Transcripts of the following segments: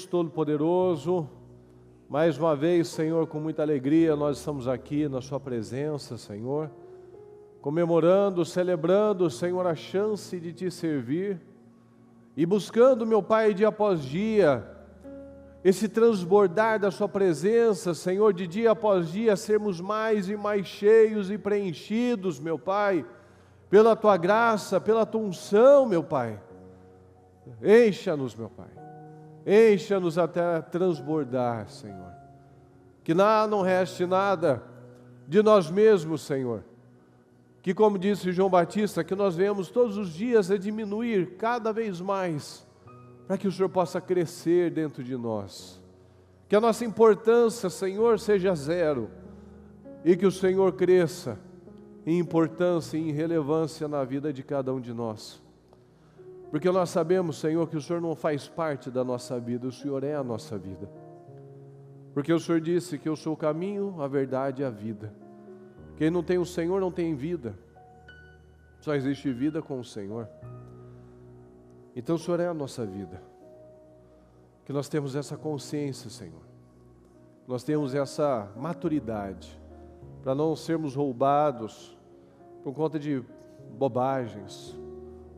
Todo-Poderoso, mais uma vez, Senhor, com muita alegria, nós estamos aqui na Sua presença, Senhor, comemorando, celebrando, Senhor, a chance de Te servir e buscando, meu Pai, dia após dia, esse transbordar da Sua presença, Senhor, de dia após dia, sermos mais e mais cheios e preenchidos, meu Pai, pela Tua graça, pela Tua unção, meu Pai. Encha-nos, meu Pai. Encha-nos até transbordar, Senhor. Que não reste nada de nós mesmos, Senhor. Que, como disse João Batista, que nós venhamos todos os dias a diminuir cada vez mais, para que o Senhor possa crescer dentro de nós. Que a nossa importância, Senhor, seja zero, e que o Senhor cresça em importância e em relevância na vida de cada um de nós. Porque nós sabemos, Senhor, que o Senhor não faz parte da nossa vida, o Senhor é a nossa vida. Porque o Senhor disse que eu sou o caminho, a verdade e a vida. Quem não tem o Senhor não tem vida. Só existe vida com o Senhor. Então o Senhor é a nossa vida. Que nós temos essa consciência, Senhor. Nós temos essa maturidade para não sermos roubados por conta de bobagens.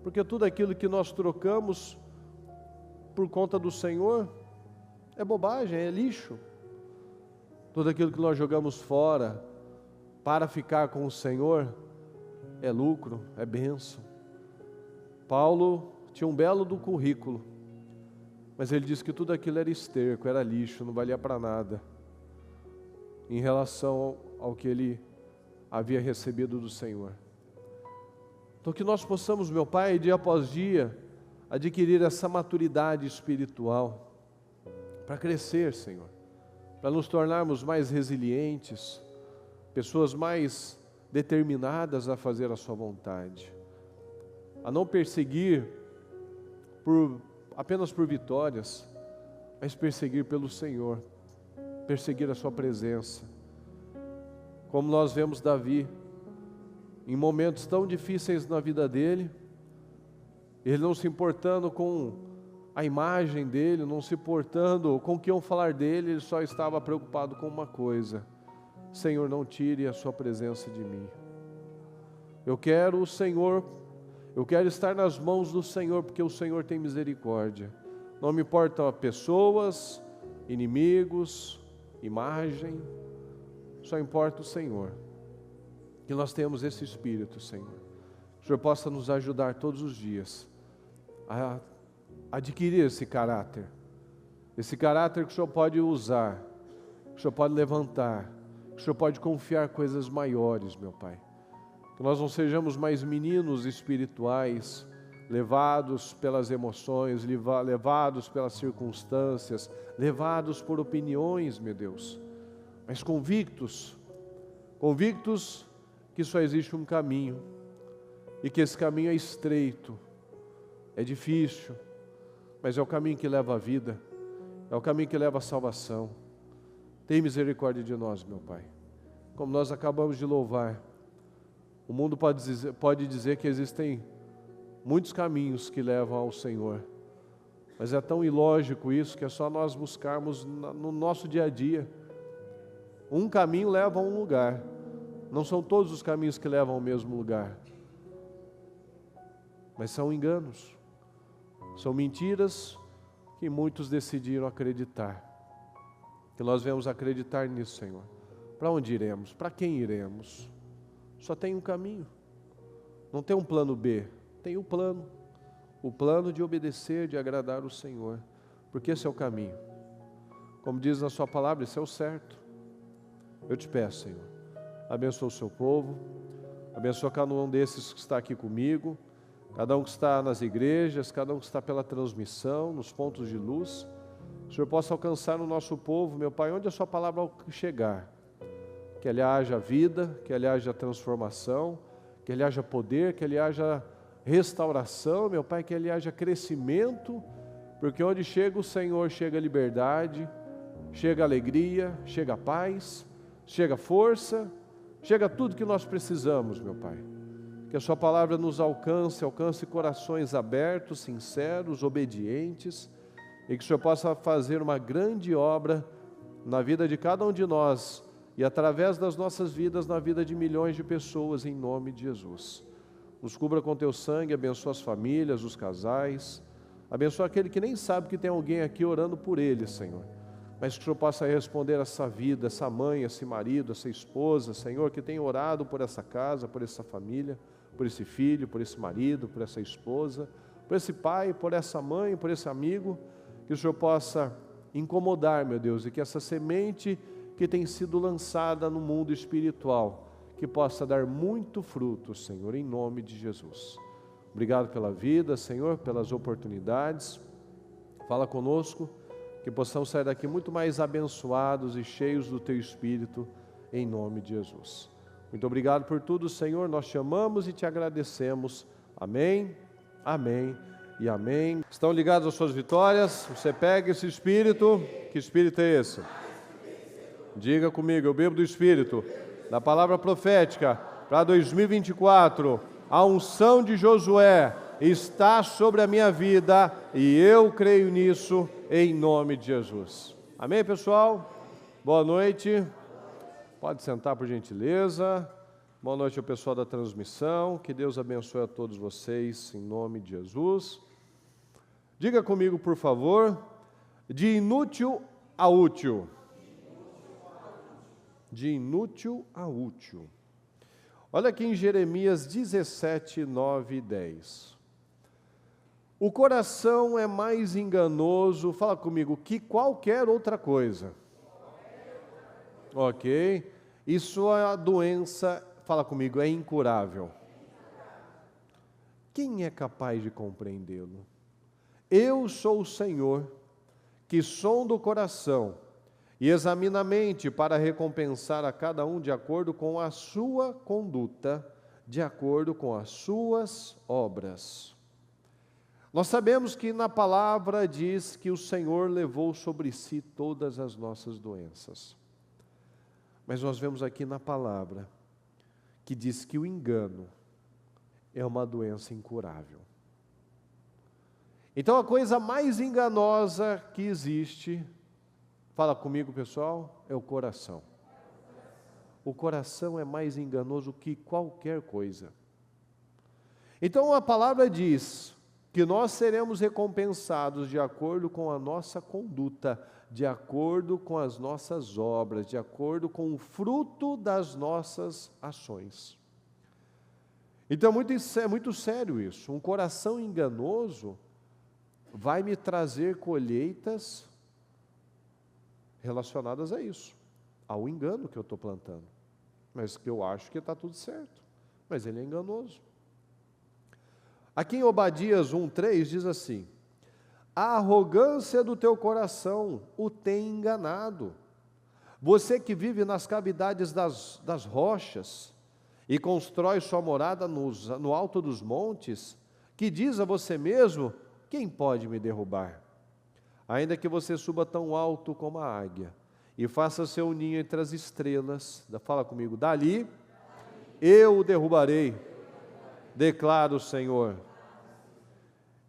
Porque tudo aquilo que nós trocamos por conta do Senhor é bobagem, é lixo. Tudo aquilo que nós jogamos fora para ficar com o Senhor é lucro, é bênção. Paulo tinha um belo do currículo, mas ele disse que tudo aquilo era esterco, era lixo, não valia para nada, em relação ao que ele havia recebido do Senhor. Então que nós possamos, meu Pai, dia após dia, adquirir essa maturidade espiritual, para crescer, Senhor, para nos tornarmos mais resilientes, pessoas mais determinadas a fazer a Sua vontade, a não perseguir apenas por vitórias, mas perseguir pelo Senhor, perseguir a Sua presença, como nós vemos Davi, em momentos tão difíceis na vida dele, ele não se importando com a imagem dele, não se importando com o que iam falar dele, ele só estava preocupado com uma coisa: Senhor, não tire a Sua presença de mim. Eu quero o Senhor, eu quero estar nas mãos do Senhor, porque o Senhor tem misericórdia. Não me importam pessoas, inimigos, imagem, só importa o Senhor. Que nós tenhamos esse espírito, Senhor. Que o Senhor possa nos ajudar todos os dias a adquirir esse caráter que o Senhor pode usar, que o Senhor pode levantar, que o Senhor pode confiar coisas maiores, meu Pai. Que nós não sejamos mais meninos espirituais, levados pelas emoções, levados pelas circunstâncias, levados por opiniões, meu Deus, mas convictos que só existe um caminho, e que esse caminho é estreito, é difícil, mas é o caminho que leva à vida, é o caminho que leva à salvação. Tem misericórdia de nós, meu Pai. Como nós acabamos de louvar, o mundo pode dizer que existem muitos caminhos que levam ao Senhor, mas é tão ilógico isso, que é só nós buscarmos no nosso dia a dia. Um caminho leva a um lugar, não são todos os caminhos que levam ao mesmo lugar, mas são enganos, são mentiras que muitos decidiram acreditar. Que nós venhamos acreditar nisso, Senhor. Para onde iremos? Para quem iremos? Só tem um caminho, não tem um plano B, tem o plano de obedecer, de agradar o Senhor, porque esse é o caminho. Como diz na Sua palavra, esse é o certo. Eu te peço, Senhor, abençoa o Seu povo, abençoa cada um desses que está aqui comigo, cada um que está nas igrejas, cada um que está pela transmissão, nos pontos de luz. O Senhor possa alcançar no nosso povo, meu Pai, onde a Sua palavra chegar, que ali haja vida, que ali haja transformação, que ali haja poder, que ali haja restauração, meu Pai, que ali haja crescimento, porque onde chega o Senhor, chega a liberdade, chega a alegria, chega a paz, chega a força, chega tudo que nós precisamos, meu Pai. Que a Sua palavra nos alcance corações abertos, sinceros, obedientes, e que o Senhor possa fazer uma grande obra na vida de cada um de nós e através das nossas vidas, na vida de milhões de pessoas, em nome de Jesus. Nos cubra com teu sangue, abençoa as famílias, os casais, abençoa aquele que nem sabe que tem alguém aqui orando por ele, Senhor. Mas que o Senhor possa responder a essa vida, essa mãe, esse marido, essa esposa, Senhor, que tem orado por essa casa, por essa família, por esse filho, por esse marido, por essa esposa, por esse pai, por essa mãe, por esse amigo, que o Senhor possa incomodar, meu Deus, e que essa semente que tem sido lançada no mundo espiritual, que possa dar muito fruto, Senhor, em nome de Jesus. Obrigado pela vida, Senhor, pelas oportunidades. Fala conosco, que possamos sair daqui muito mais abençoados e cheios do Teu Espírito, em nome de Jesus. Muito obrigado por tudo, Senhor, nós te amamos e te agradecemos. Amém, amém e amém. Estão ligados às suas vitórias? Você pega esse Espírito, que Espírito é esse? Diga comigo, eu bebo do Espírito, da palavra profética, para 2024, a unção de Josué está sobre a minha vida e eu creio nisso em nome de Jesus. Amém, pessoal? Boa noite. Pode sentar, por gentileza. Boa noite ao pessoal da transmissão. Que Deus abençoe a todos vocês em nome de Jesus. Diga comigo, por favor, de inútil a útil. De inútil a útil. Olha aqui em Jeremias 17, 9 e 10. O coração é mais enganoso, fala comigo, que qualquer outra coisa. Ok? E sua doença, fala comigo, é incurável. Quem é capaz de compreendê-lo? Eu sou o Senhor, que sondo o coração e examina a mente para recompensar a cada um de acordo com a sua conduta, de acordo com as suas obras. Nós sabemos que na palavra diz que o Senhor levou sobre si todas as nossas doenças. Mas nós vemos aqui na palavra que diz que o engano é uma doença incurável. Então a coisa mais enganosa que existe, fala comigo, pessoal, é o coração. O coração é mais enganoso que qualquer coisa. Então a palavra diz que nós seremos recompensados de acordo com a nossa conduta, de acordo com as nossas obras, de acordo com o fruto das nossas ações. Então é muito sério isso. Um coração enganoso vai me trazer colheitas relacionadas a isso, ao engano que eu estou plantando, mas que eu acho que está tudo certo, mas ele é enganoso. Aqui em Obadias 1:3 diz assim: a arrogância do teu coração o tem enganado, você que vive nas cavidades das rochas e constrói sua morada no alto dos montes, que diz a você mesmo, quem pode me derrubar? Ainda que você suba tão alto como a águia e faça seu ninho entre as estrelas, fala comigo, dali eu o derrubarei, declara o Senhor.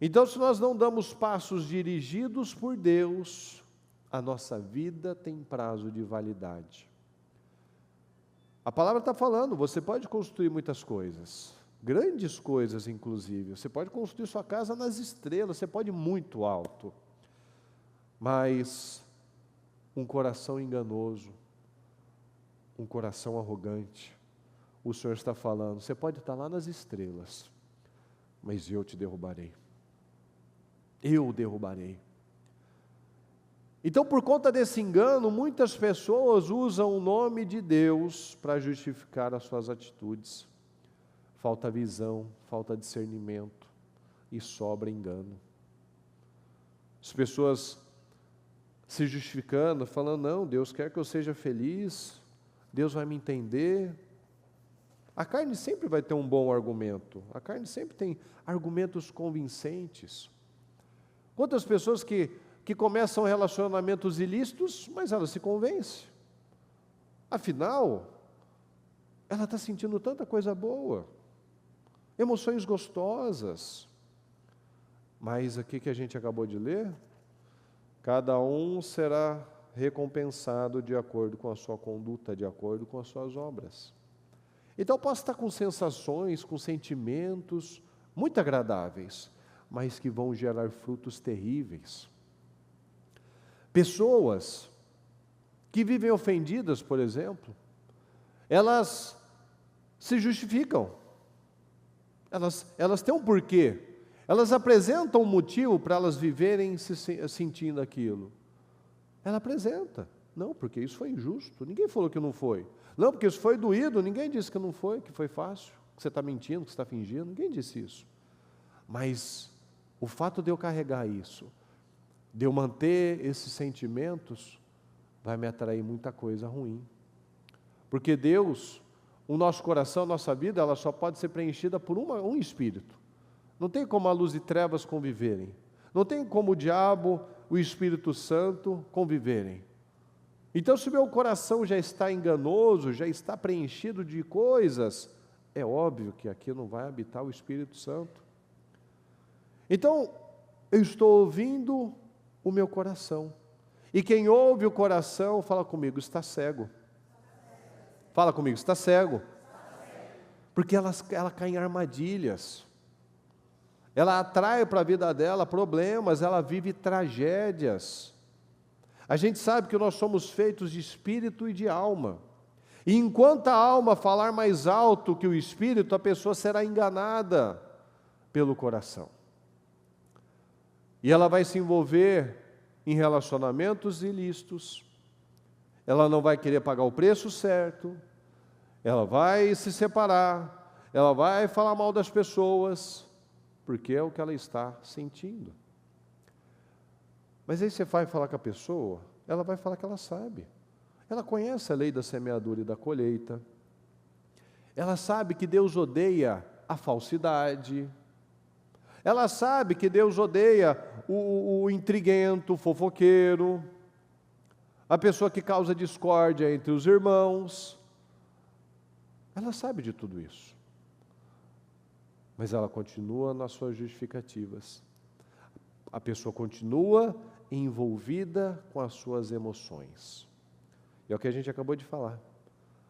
Então, se nós não damos passos dirigidos por Deus, a nossa vida tem prazo de validade. A palavra está falando, você pode construir muitas coisas, grandes coisas inclusive, você pode construir sua casa nas estrelas, você pode ir muito alto, mas um coração enganoso, um coração arrogante, o Senhor está falando, você pode estar lá nas estrelas, mas eu te derrubarei. Eu o derrubarei. Então, por conta desse engano, muitas pessoas usam o nome de Deus para justificar as suas atitudes. Falta visão, falta discernimento e sobra engano. As pessoas se justificando, falando, não, Deus quer que eu seja feliz, Deus vai me entender. A carne sempre vai ter um bom argumento, a carne sempre tem argumentos convincentes. Quantas pessoas que começam relacionamentos ilícitos, mas ela se convence. Afinal, ela está sentindo tanta coisa boa, emoções gostosas. Mas aqui que a gente acabou de ler, Cada um será recompensado de acordo com a sua conduta, de acordo com as suas obras. Então, eu posso estar com sensações, com sentimentos muito agradáveis, mas que vão gerar frutos terríveis. Pessoas que vivem ofendidas, por exemplo, elas se justificam. Elas têm um porquê. Elas apresentam um motivo para elas viverem sentindo aquilo. Ela apresenta. Não, porque isso foi injusto. Ninguém falou que não foi. Não, porque isso foi doído. Ninguém disse que não foi, que foi fácil, que você está mentindo, que você está fingindo. Ninguém disse isso. Mas o fato de eu carregar isso, de eu manter esses sentimentos, vai me atrair muita coisa ruim. Porque Deus, o nosso coração, a nossa vida, ela só pode ser preenchida por um espírito. Não tem como a luz e trevas conviverem. Não tem como o diabo, o Espírito Santo conviverem. Então, se o meu coração já está enganoso, já está preenchido de coisas, é óbvio que aqui não vai habitar o Espírito Santo. Então, eu estou ouvindo o meu coração. E quem ouve o coração, fala comigo, está cego. Fala comigo, está cego. Porque ela cai em armadilhas. Ela atrai para a vida dela problemas, ela vive tragédias. A gente sabe que nós somos feitos de espírito e de alma. E enquanto a alma falar mais alto que o espírito, a pessoa será enganada pelo coração. E ela vai se envolver em relacionamentos ilícitos. Ela não vai querer pagar o preço certo. Ela vai se separar. Ela vai falar mal das pessoas. Porque é o que ela está sentindo. Mas aí você vai falar com a pessoa, ela vai falar que ela sabe. Ela conhece a lei da semeadura e da colheita. Ela sabe que Deus odeia a falsidade. Ela sabe que Deus odeia o intriguento, o fofoqueiro, a pessoa que causa discórdia entre os irmãos. Ela sabe de tudo isso. Mas ela continua nas suas justificativas. A pessoa continua envolvida com as suas emoções. É o que a gente acabou de falar.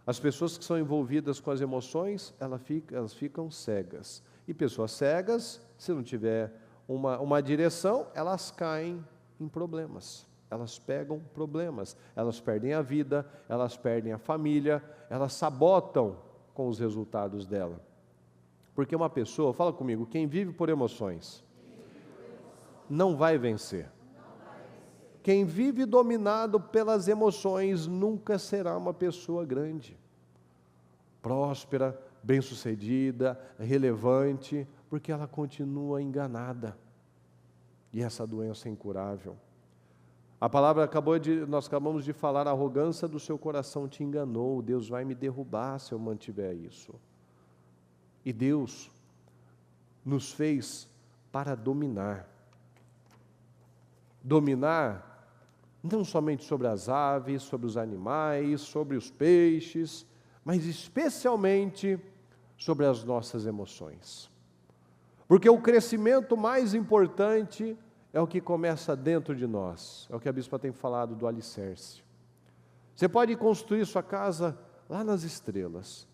As pessoas que são envolvidas com as emoções, elas ficam cegas. E pessoas cegas, se não tiver uma direção, elas caem em problemas. Elas pegam problemas. Elas perdem a vida, elas perdem a família, elas sabotam com os resultados dela. Porque uma pessoa, fala comigo, quem vive por emoções não vai vencer. Quem vive dominado pelas emoções nunca será uma pessoa grande, próspera, bem-sucedida, relevante, porque ela continua enganada. E essa doença é incurável. A palavra nós acabamos de falar, a arrogância do seu coração te enganou, Deus vai me derrubar se eu mantiver isso. E Deus nos fez para dominar. Dominar não somente sobre as aves, sobre os animais, sobre os peixes, mas especialmente sobre as nossas emoções. Porque o crescimento mais importante é o que começa dentro de nós. É o que a bispa tem falado do alicerce. Você pode construir sua casa lá nas estrelas,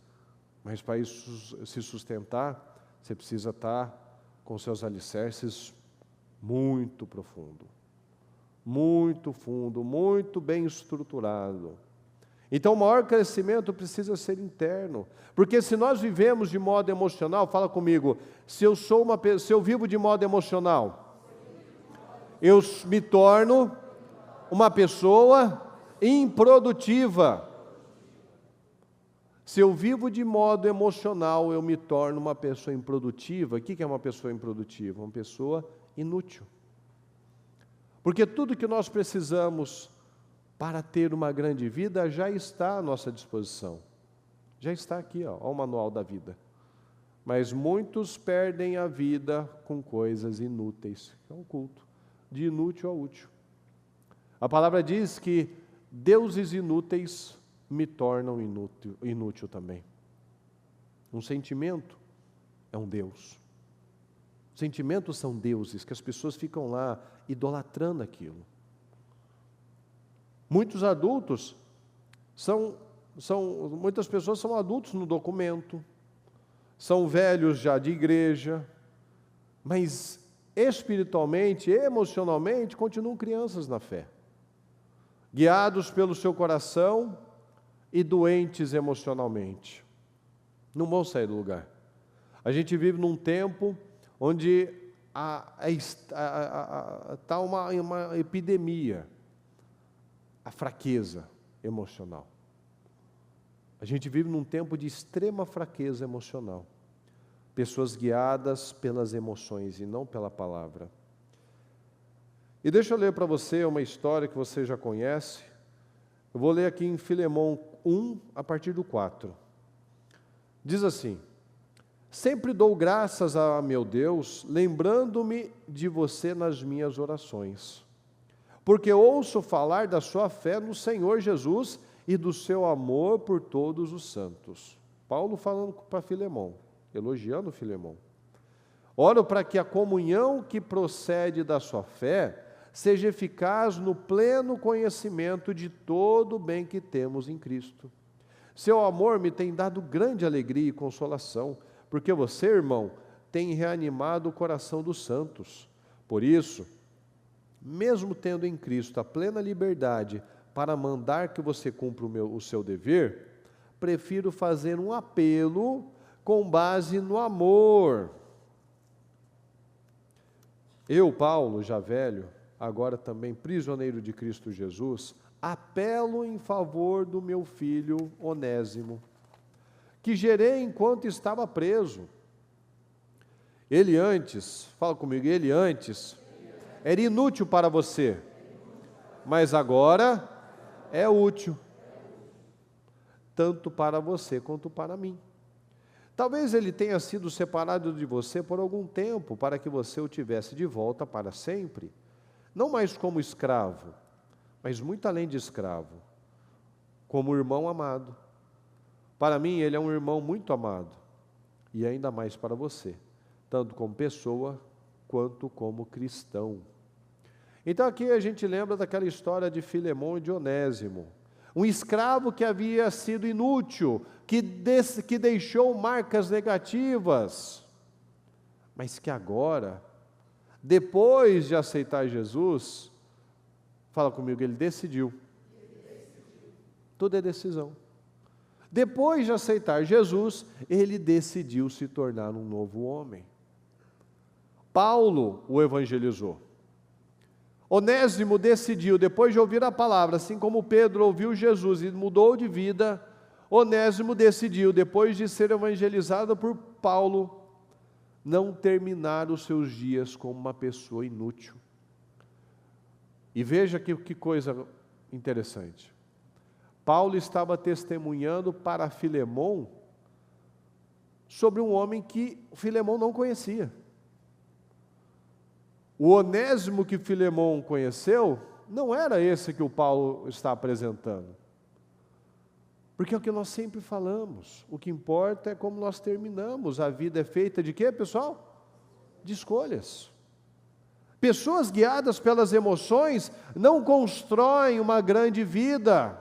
mas para isso se sustentar, você precisa estar com seus alicerces muito profundo, muito fundo, muito bem estruturado. Então o maior crescimento precisa ser interno, porque se nós vivemos de modo emocional, fala comigo, se eu vivo de modo emocional, eu me torno uma pessoa improdutiva. Se eu vivo de modo emocional, eu me torno uma pessoa improdutiva. O que é uma pessoa improdutiva? Uma pessoa inútil. Porque tudo que nós precisamos para ter uma grande vida já está à nossa disposição. Já está aqui, ó o manual da vida. Mas muitos perdem a vida com coisas inúteis. É um culto, de inútil a útil. A palavra diz que deuses inúteis me tornam inútil também. Um sentimento é um Deus. Sentimentos são deuses, que as pessoas ficam lá idolatrando aquilo. Muitos adultos muitas pessoas são adultos no documento, são velhos já de igreja, mas espiritualmente, emocionalmente, continuam crianças na fé, guiados pelo seu coração e doentes emocionalmente. Não vão sair do lugar. A gente vive num tempo onde está uma epidemia, a fraqueza emocional. A gente vive num tempo de extrema fraqueza emocional. Pessoas guiadas pelas emoções e não pela palavra. E deixa eu ler para você uma história que você já conhece. Eu vou ler aqui em Filemão 1, a partir do 4. Diz assim: sempre dou graças a meu Deus, lembrando-me de você nas minhas orações, porque ouço falar da sua fé no Senhor Jesus e do seu amor por todos os santos. Paulo falando para Filemão, elogiando Filemão. Oro para que a comunhão que procede da sua fé seja eficaz no pleno conhecimento de todo o bem que temos em Cristo. Seu amor me tem dado grande alegria e consolação, porque você, irmão, tem reanimado o coração dos santos. Por isso, mesmo tendo em Cristo a plena liberdade para mandar que você cumpra o seu dever, prefiro fazer um apelo com base no amor. Eu, Paulo, já velho, agora também prisioneiro de Cristo Jesus, apelo em favor do meu filho Onésimo, que gerei enquanto estava preso. Ele antes, fala comigo, ele antes era inútil para você, mas agora é útil, tanto para você quanto para mim. Talvez ele tenha sido separado de você por algum tempo, para que você o tivesse de volta para sempre, não mais como escravo, mas muito além de escravo, como irmão amado. Para mim, ele é um irmão muito amado, e ainda mais para você, tanto como pessoa, quanto como cristão. Então aqui a gente lembra daquela história de Filemão e de Onésimo, um escravo que havia sido inútil, que deixou marcas negativas, mas que agora, depois de aceitar Jesus, fala comigo, ele decidiu. Tudo é decisão. Depois de aceitar Jesus, ele decidiu se tornar um novo homem. Paulo o evangelizou. Onésimo decidiu, depois de ouvir a palavra, assim como Pedro ouviu Jesus e mudou de vida, Onésimo decidiu, depois de ser evangelizado por Paulo, não terminar os seus dias como uma pessoa inútil. E veja que coisa interessante. Paulo estava testemunhando para Filemão sobre um homem que Filemão não conhecia. O Onésimo que Filemão conheceu não era esse que o Paulo está apresentando. Porque é o que nós sempre falamos, o que importa é como nós terminamos. A vida é feita de quê, pessoal? De escolhas. Pessoas guiadas pelas emoções não constroem uma grande vida.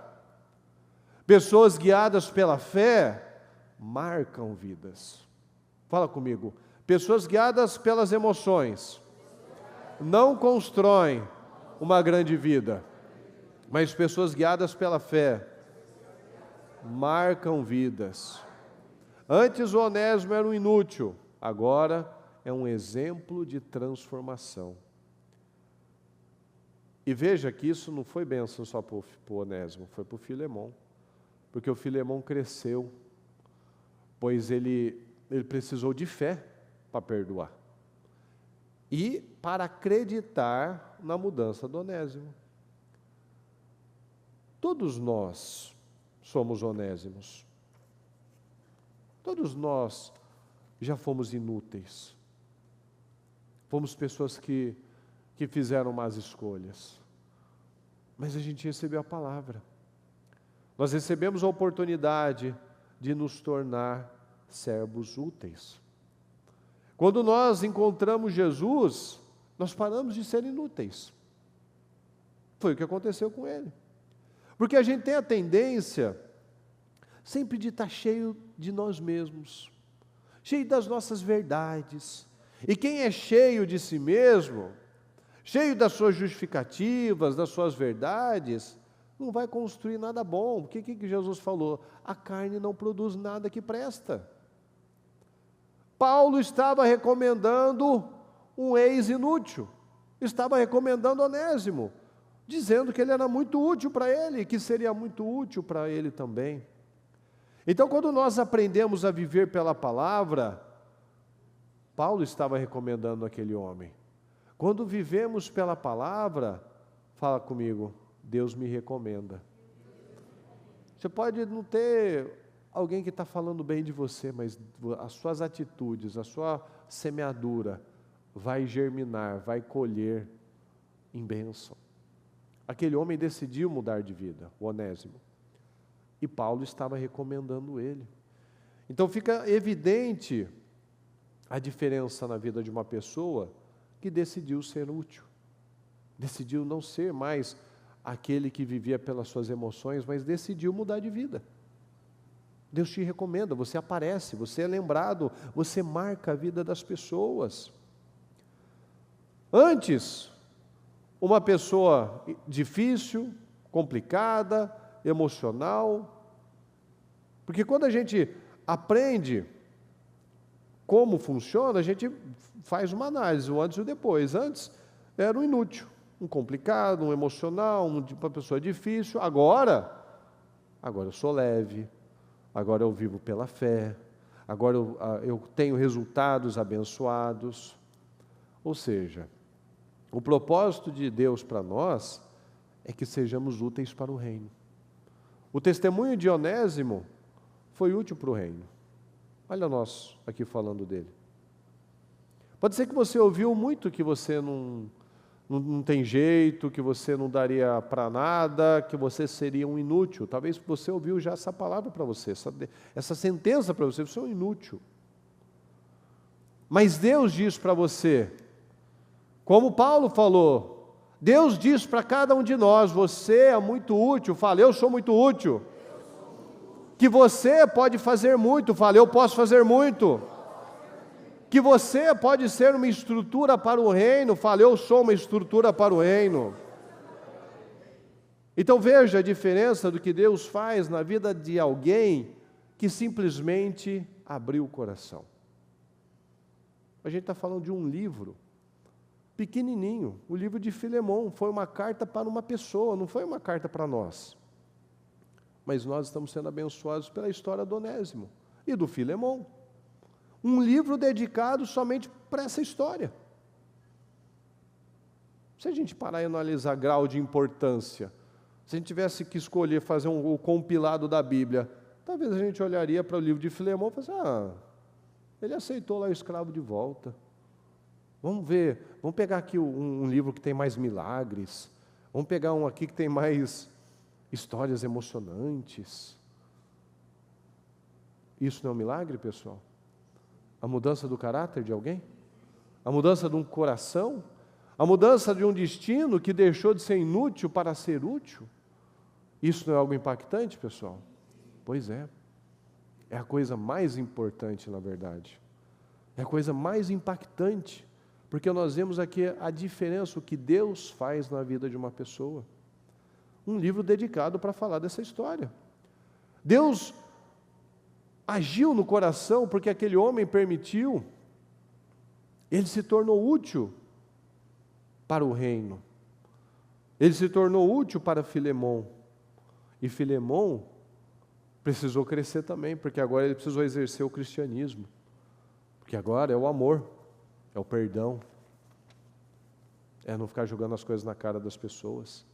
Pessoas guiadas pela fé marcam vidas. Fala comigo. Pessoas guiadas pelas emoções não constroem uma grande vida, mas pessoas guiadas pela fé marcam vidas. Antes o Onésimo era um inútil, agora é um exemplo de transformação. E veja que isso não foi bênção só para o Onésimo, foi para o Filemão, porque o Filemão cresceu, pois ele precisou de fé para perdoar e para acreditar na mudança do Onésimo. Todos nós somos Onésimos. Todos nós já fomos inúteis. Fomos pessoas que fizeram más escolhas. Mas a gente recebeu a palavra. Nós recebemos a oportunidade de nos tornar servos úteis. Quando nós encontramos Jesus, nós paramos de ser inúteis. Foi o que aconteceu com ele. Porque a gente tem a tendência sempre de estar cheio de nós mesmos, cheio das nossas verdades. E quem é cheio de si mesmo, cheio das suas justificativas, das suas verdades, não vai construir nada bom. O que Jesus falou? A carne não produz nada que presta. Paulo estava recomendando um ex-inútil, estava recomendando Onésimo, dizendo que ele era muito útil para ele, que seria muito útil para ele também. Então, quando nós aprendemos a viver pela palavra, Paulo estava recomendando aquele homem. Quando vivemos pela palavra, fala comigo, Deus me recomenda. Você pode não ter alguém que está falando bem de você, mas as suas atitudes, a sua semeadura vai germinar, vai colher em bênção. Aquele homem decidiu mudar de vida, o Onésimo. E Paulo estava recomendando ele. Então fica evidente a diferença na vida de uma pessoa que decidiu ser útil. Decidiu não ser mais aquele que vivia pelas suas emoções, mas decidiu mudar de vida. Deus te recomenda, você aparece, você é lembrado, você marca a vida das pessoas. Antes, uma pessoa difícil, complicada, emocional, porque quando a gente aprende como funciona, a gente faz uma análise, o antes e o depois. Antes era um inútil, um complicado, um emocional, uma pessoa difícil. Agora eu sou leve, agora eu vivo pela fé, agora eu tenho resultados abençoados. Ou seja, o propósito de Deus para nós é que sejamos úteis para o reino. O testemunho de Onésimo foi útil para o reino. Olha nós aqui falando dele. Pode ser que você ouviu muito que você não tem jeito, que você não daria para nada, que você seria um inútil. Talvez você ouviu já essa palavra para você, essa sentença para você, você é um inútil. Mas Deus diz para você, como Paulo falou, Deus diz para cada um de nós, você é muito útil, fala, eu sou muito útil. Que você pode fazer muito, fala, eu posso fazer muito. Que você pode ser uma estrutura para o reino, fala, eu sou uma estrutura para o reino. Então veja a diferença do que Deus faz na vida de alguém que simplesmente abriu o coração. A gente está falando de um livro pequenininho, o livro de Filemão, foi uma carta para uma pessoa, não foi uma carta para nós. Mas nós estamos sendo abençoados pela história do Onésimo e do Filemão. Um livro dedicado somente para essa história. Se a gente parar e analisar grau de importância, se a gente tivesse que escolher fazer o compilado da Bíblia, talvez a gente olharia para o livro de Filemão e falasse, ele aceitou lá o escravo de volta. Vamos ver, vamos pegar aqui um livro que tem mais milagres, vamos pegar um aqui que tem mais histórias emocionantes. Isso não é um milagre, pessoal? A mudança do caráter de alguém? A mudança de um coração? A mudança de um destino que deixou de ser inútil para ser útil? Isso não é algo impactante, pessoal? Pois é. É a coisa mais importante, na verdade. É a coisa mais impactante, porque nós vemos aqui a diferença, o que Deus faz na vida de uma pessoa. Um livro dedicado para falar dessa história. Deus agiu no coração porque aquele homem permitiu, ele se tornou útil para o reino. Ele se tornou útil para Filemão. E Filemão precisou crescer também, porque agora ele precisou exercer o cristianismo. Porque agora é o amor, é o perdão, é não ficar jogando as coisas na cara das pessoas.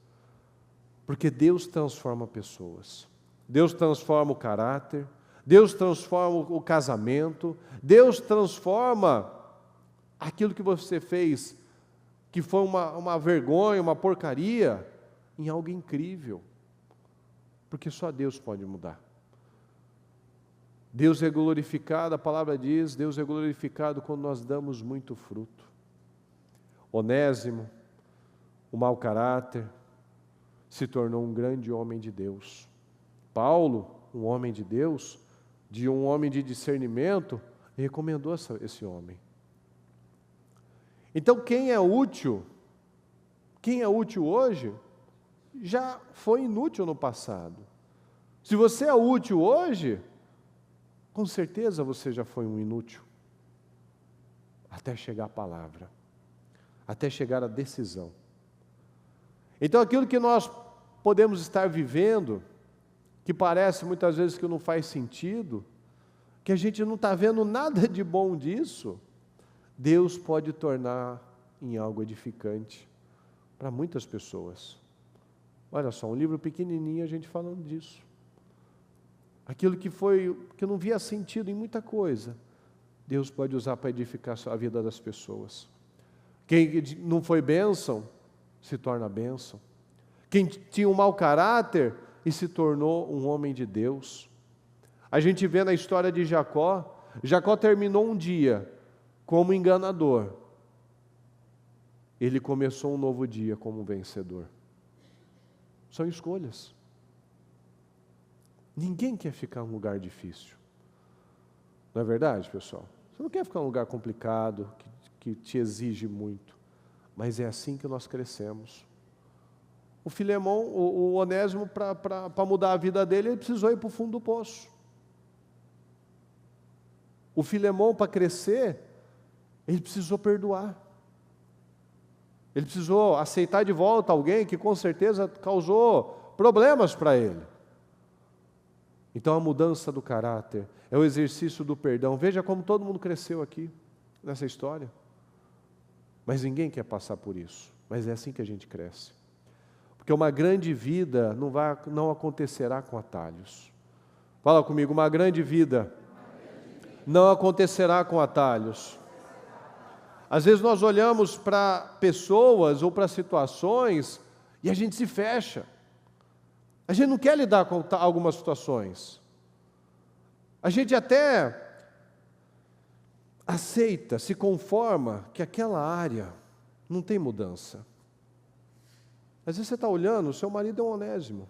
Porque Deus transforma pessoas. Deus transforma o caráter, Deus transforma o casamento, Deus transforma aquilo que você fez, que foi uma vergonha, uma porcaria, em algo incrível. Porque só Deus pode mudar. Deus é glorificado, a palavra diz, Deus é glorificado quando nós damos muito fruto. Onésimo, o mau caráter, se tornou um grande homem de Deus. Paulo, um homem de Deus, de um homem de discernimento, recomendou esse homem. Então, quem é útil hoje, já foi inútil no passado. Se você é útil hoje, com certeza você já foi um inútil. Até chegar a palavra, até chegar a decisão. Então, aquilo que nós podemos estar vivendo, que parece muitas vezes que não faz sentido, que a gente não está vendo nada de bom disso, Deus pode tornar em algo edificante para muitas pessoas. Olha só, um livro pequenininho a gente falando disso. Aquilo que não via sentido em muita coisa, Deus pode usar para edificar a vida das pessoas. Quem não foi bênção, se torna bênção. Quem tinha um mau caráter e se tornou um homem de Deus. A gente vê na história de Jacó, Jacó terminou um dia como enganador. Ele começou um novo dia como vencedor. São escolhas. Ninguém quer ficar em um lugar difícil. Não é verdade, pessoal? Você não quer ficar em um lugar complicado, que te exige muito. Mas é assim que nós crescemos. O Filemão, o Onésimo, para mudar a vida dele, ele precisou ir para o fundo do poço. O Filemão, para crescer, ele precisou perdoar. Ele precisou aceitar de volta alguém que com certeza causou problemas para ele. Então a mudança do caráter é o exercício do perdão. Veja como todo mundo cresceu aqui, nessa história. Mas ninguém quer passar por isso. Mas é assim que a gente cresce. Porque uma grande vida não acontecerá com atalhos. Fala comigo, uma grande vida não acontecerá com atalhos. Às vezes nós olhamos para pessoas ou para situações e a gente se fecha. A gente não quer lidar com algumas situações. A gente até aceita, se conforma que aquela área não tem mudança. Às vezes você está olhando, seu marido é um Onésimo,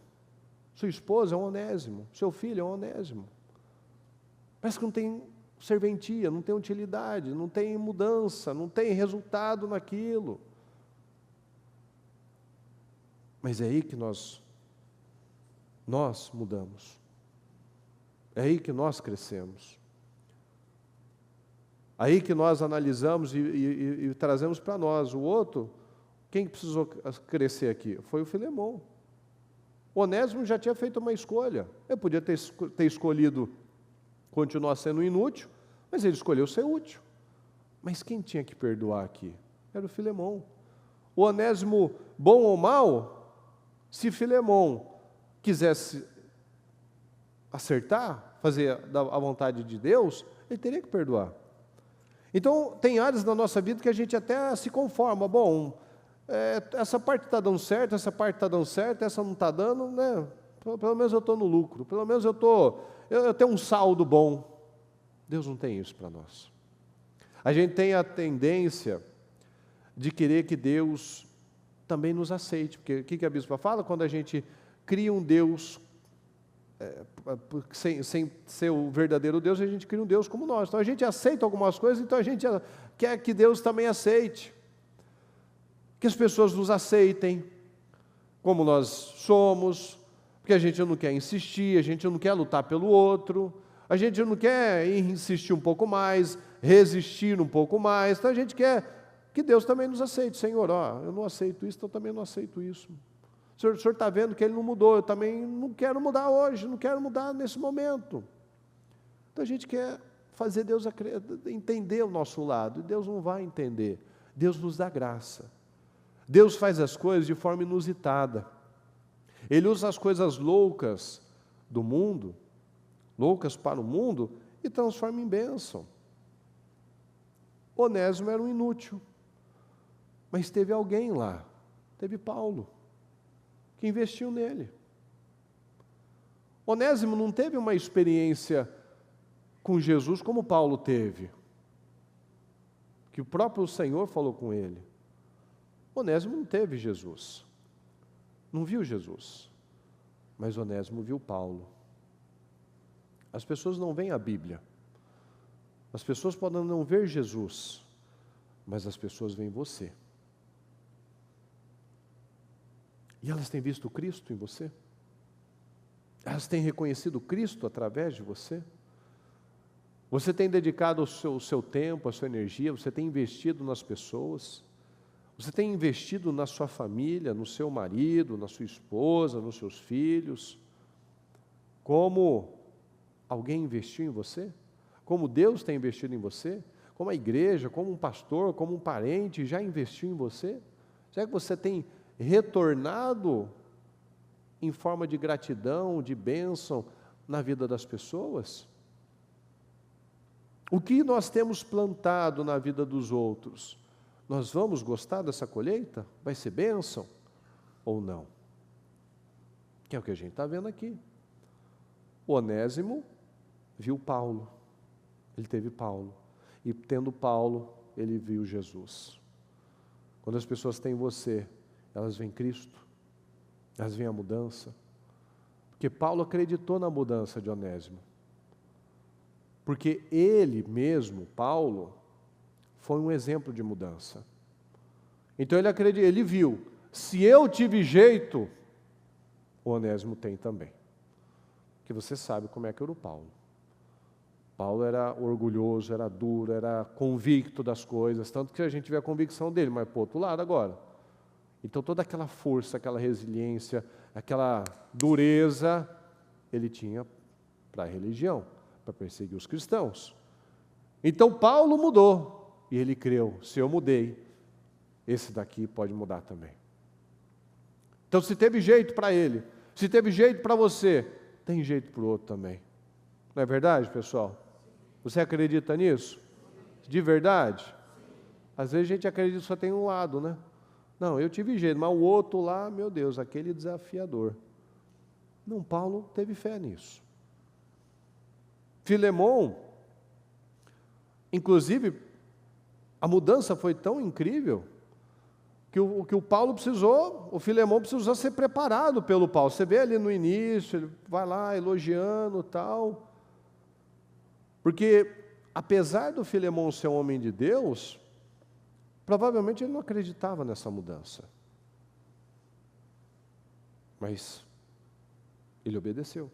sua esposa é um Onésimo, seu filho é um Onésimo. Parece que não tem serventia, não tem utilidade, não tem mudança, não tem resultado naquilo. Mas é aí que nós mudamos. É aí que nós crescemos. Aí que nós analisamos e trazemos para nós. O outro, quem precisou crescer aqui? Foi o Filemão. O Onésimo já tinha feito uma escolha. Ele podia ter escolhido continuar sendo inútil, mas ele escolheu ser útil. Mas quem tinha que perdoar aqui? Era o Filemão. O Onésimo, bom ou mal, se Filemão quisesse acertar, fazer a vontade de Deus, ele teria que perdoar. Então, tem áreas na nossa vida que a gente até se conforma. Bom, essa parte está dando certo, essa parte está dando certo, essa não está dando, né? Pelo menos eu estou no lucro, pelo menos eu tenho um saldo bom. Deus não tem isso para nós. A gente tem a tendência de querer que Deus também nos aceite, porque o que a Bispa fala? Quando a gente cria um Deus, sem ser o verdadeiro Deus, a gente cria um Deus como nós. Então a gente aceita algumas coisas, então a gente quer que Deus também aceite. Que as pessoas nos aceitem como nós somos, porque a gente não quer insistir, a gente não quer lutar pelo outro, a gente não quer insistir um pouco mais, resistir um pouco mais, então a gente quer que Deus também nos aceite. Senhor, eu não aceito isso, então eu também não aceito isso. O senhor está vendo que ele não mudou, eu também não quero mudar hoje, não quero mudar nesse momento. Então a gente quer fazer Deus entender o nosso lado, e Deus não vai entender. Deus nos dá graça. Deus faz as coisas de forma inusitada. Ele usa as coisas loucas do mundo, loucas para o mundo, e transforma em bênção. Onésimo era um inútil, mas teve alguém lá, teve Paulo, que investiu nele. Onésimo não teve uma experiência com Jesus como Paulo teve, que o próprio Senhor falou com ele. Onésimo não teve Jesus, não viu Jesus, mas Onésimo viu Paulo. As pessoas não veem a Bíblia. As pessoas podem não ver Jesus, mas as pessoas veem você. E elas têm visto Cristo em você? Elas têm reconhecido Cristo através de você? Você tem dedicado o seu tempo, a sua energia, você tem investido nas pessoas? Você tem investido na sua família, no seu marido, na sua esposa, nos seus filhos? Como alguém investiu em você? Como Deus tem investido em você? Como a igreja, como um pastor, como um parente já investiu em você? Será que você tem retornado em forma de gratidão, de bênção na vida das pessoas? O que nós temos plantado na vida dos outros, nós vamos gostar dessa colheita? Vai ser bênção ou não? Que é o que a gente está vendo aqui. O Onésimo viu Paulo, ele teve Paulo, e tendo Paulo, ele viu Jesus. Quando as pessoas têm você, elas veem Cristo, elas veem a mudança, porque Paulo acreditou na mudança de Onésimo, porque ele mesmo, Paulo, foi um exemplo de mudança. Então ele acreditou, ele viu, se eu tive jeito, o Onésimo tem também. Porque você sabe como é que era o Paulo. Paulo era orgulhoso, era duro, era convicto das coisas, tanto que a gente vê a convicção dele, mas por outro lado agora. Então toda aquela força, aquela resiliência, aquela dureza, ele tinha para a religião, para perseguir os cristãos. Então Paulo mudou, e ele creu, se eu mudei, esse daqui pode mudar também. Então se teve jeito para ele, se teve jeito para você, tem jeito para o outro também. Não é verdade, pessoal? Você acredita nisso? De verdade? Às vezes a gente acredita que só tem um lado, né? Não, eu tive jeito, mas o outro lá, meu Deus, aquele desafiador. Não, Paulo teve fé nisso. Filemão, inclusive, a mudança foi tão incrível que o Paulo precisou, o Filemão precisou ser preparado pelo Paulo. Você vê ali no início, ele vai lá elogiando e tal. Porque, apesar do Filemão ser um homem de Deus, provavelmente ele não acreditava nessa mudança. Mas ele obedeceu.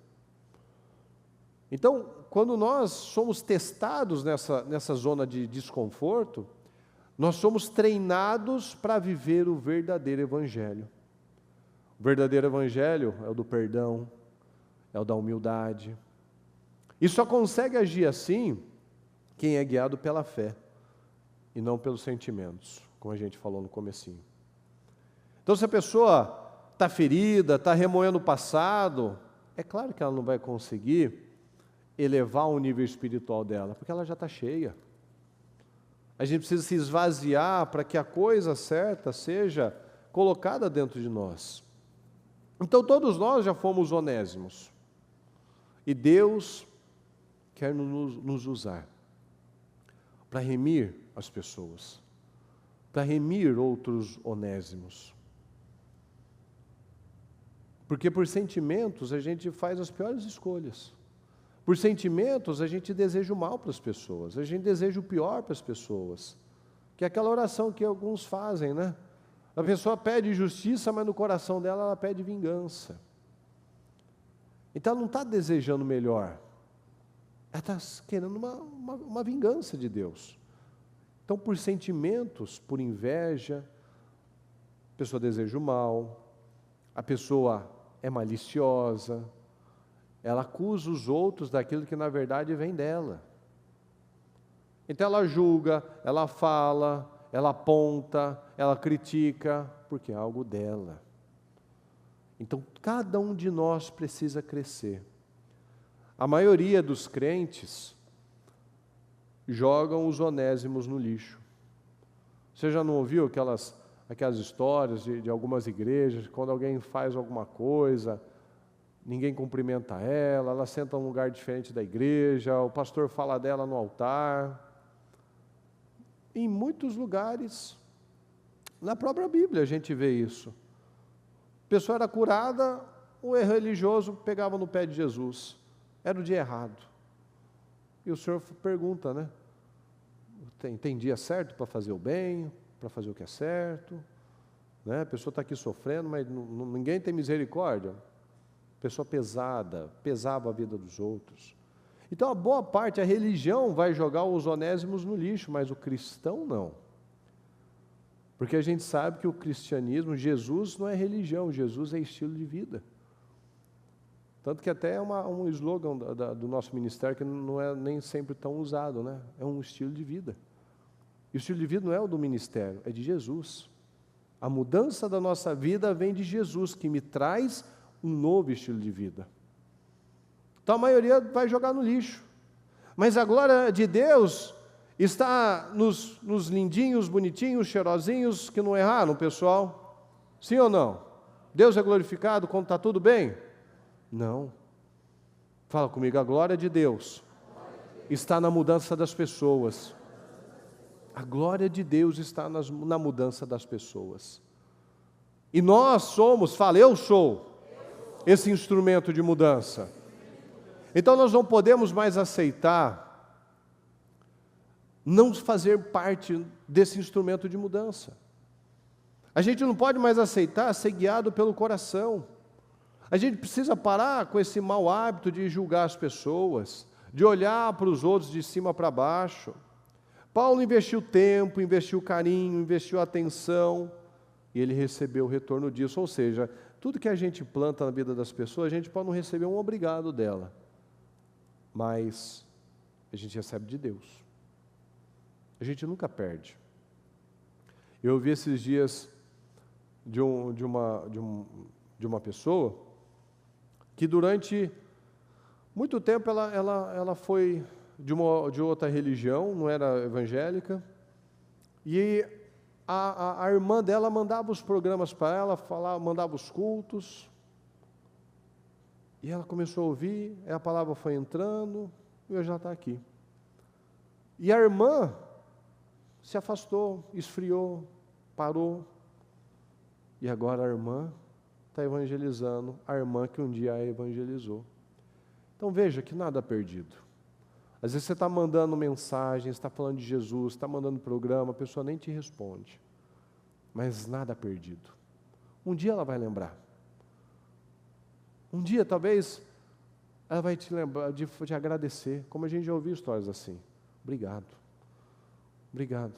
Então, quando nós somos testados nessa zona de desconforto, nós somos treinados para viver o verdadeiro evangelho. O verdadeiro evangelho é o do perdão, é o da humildade. E só consegue agir assim quem é guiado pela fé e não pelos sentimentos, como a gente falou no comecinho. Então, se a pessoa está ferida, está remoendo o passado, é claro que ela não vai conseguir elevar o nível espiritual dela, porque ela já está cheia. A gente precisa se esvaziar para que a coisa certa seja colocada dentro de nós. Então todos nós já fomos onésimos. E Deus quer nos usar para remir as pessoas, para remir outros onésimos. Porque por sentimentos a gente faz as piores escolhas. Por sentimentos, a gente deseja o mal para as pessoas, a gente deseja o pior para as pessoas, que é aquela oração que alguns fazem, né? A pessoa pede justiça, mas no coração dela ela pede vingança. Então ela não está desejando melhor, ela está querendo uma vingança de Deus. Então por sentimentos, por inveja, a pessoa deseja o mal, a pessoa é maliciosa, ela acusa os outros daquilo que na verdade vem dela. Então ela julga, ela fala, ela aponta, ela critica, porque é algo dela. Então cada um de nós precisa crescer. A maioria dos crentes jogam os onésimos no lixo. Você já não ouviu aquelas histórias de algumas igrejas, quando alguém faz alguma coisa, ninguém cumprimenta ela, ela senta num lugar diferente da igreja, o pastor fala dela no altar. Em muitos lugares, na própria Bíblia a gente vê isso. pessoa era curada, o religioso pegava no pé de Jesus. Era o dia errado. E o Senhor pergunta, né? Tem dia certo para fazer o bem, para fazer o que é certo, né? A pessoa está aqui sofrendo, mas ninguém tem misericórdia. Pessoa pesada, pesava a vida dos outros. Então, a boa parte, a religião vai jogar os onésimos no lixo, mas o cristão não. Porque a gente sabe que o cristianismo, Jesus não é religião, Jesus é estilo de vida. Tanto que até é um slogan do nosso ministério que não é nem sempre tão usado, né? É um estilo de vida. E o estilo de vida não é o do ministério, é de Jesus. A mudança da nossa vida vem de Jesus, que me traz um novo estilo de vida. Então a maioria vai jogar no lixo. Mas a glória de Deus está nos lindinhos, bonitinhos, cheirosinhos, que não erraram, pessoal? Sim ou não? Deus é glorificado quando está tudo bem? Não. Fala comigo, a glória de Deus está na mudança das pessoas. A glória de Deus está na mudança das pessoas. E nós somos, fala, eu sou esse instrumento de mudança. Então nós não podemos mais aceitar não fazer parte desse instrumento de mudança. A gente não pode mais aceitar ser guiado pelo coração. A gente precisa parar com esse mau hábito de julgar as pessoas, de olhar para os outros de cima para baixo. Paulo investiu tempo, investiu carinho, investiu atenção, e ele recebeu o retorno disso. Ou seja, tudo que a gente planta na vida das pessoas, a gente pode não receber um obrigado dela, mas a gente recebe de Deus. A gente nunca perde. Eu ouvi esses dias de uma pessoa que durante muito tempo ela foi de outra religião, não era evangélica, e a irmã dela mandava os programas para ela, mandava os cultos, e ela começou a ouvir, e a palavra foi entrando, e hoje ela está aqui. E a irmã se afastou, esfriou, parou, e agora a irmã está evangelizando, a irmã que um dia a evangelizou. Então veja que nada perdido. Às vezes você está mandando mensagem, está falando de Jesus, está mandando programa, a pessoa nem te responde. Mas nada perdido. Um dia ela vai lembrar. Um dia talvez ela vai te lembrar de agradecer, como a gente já ouviu histórias assim. Obrigado. Obrigado.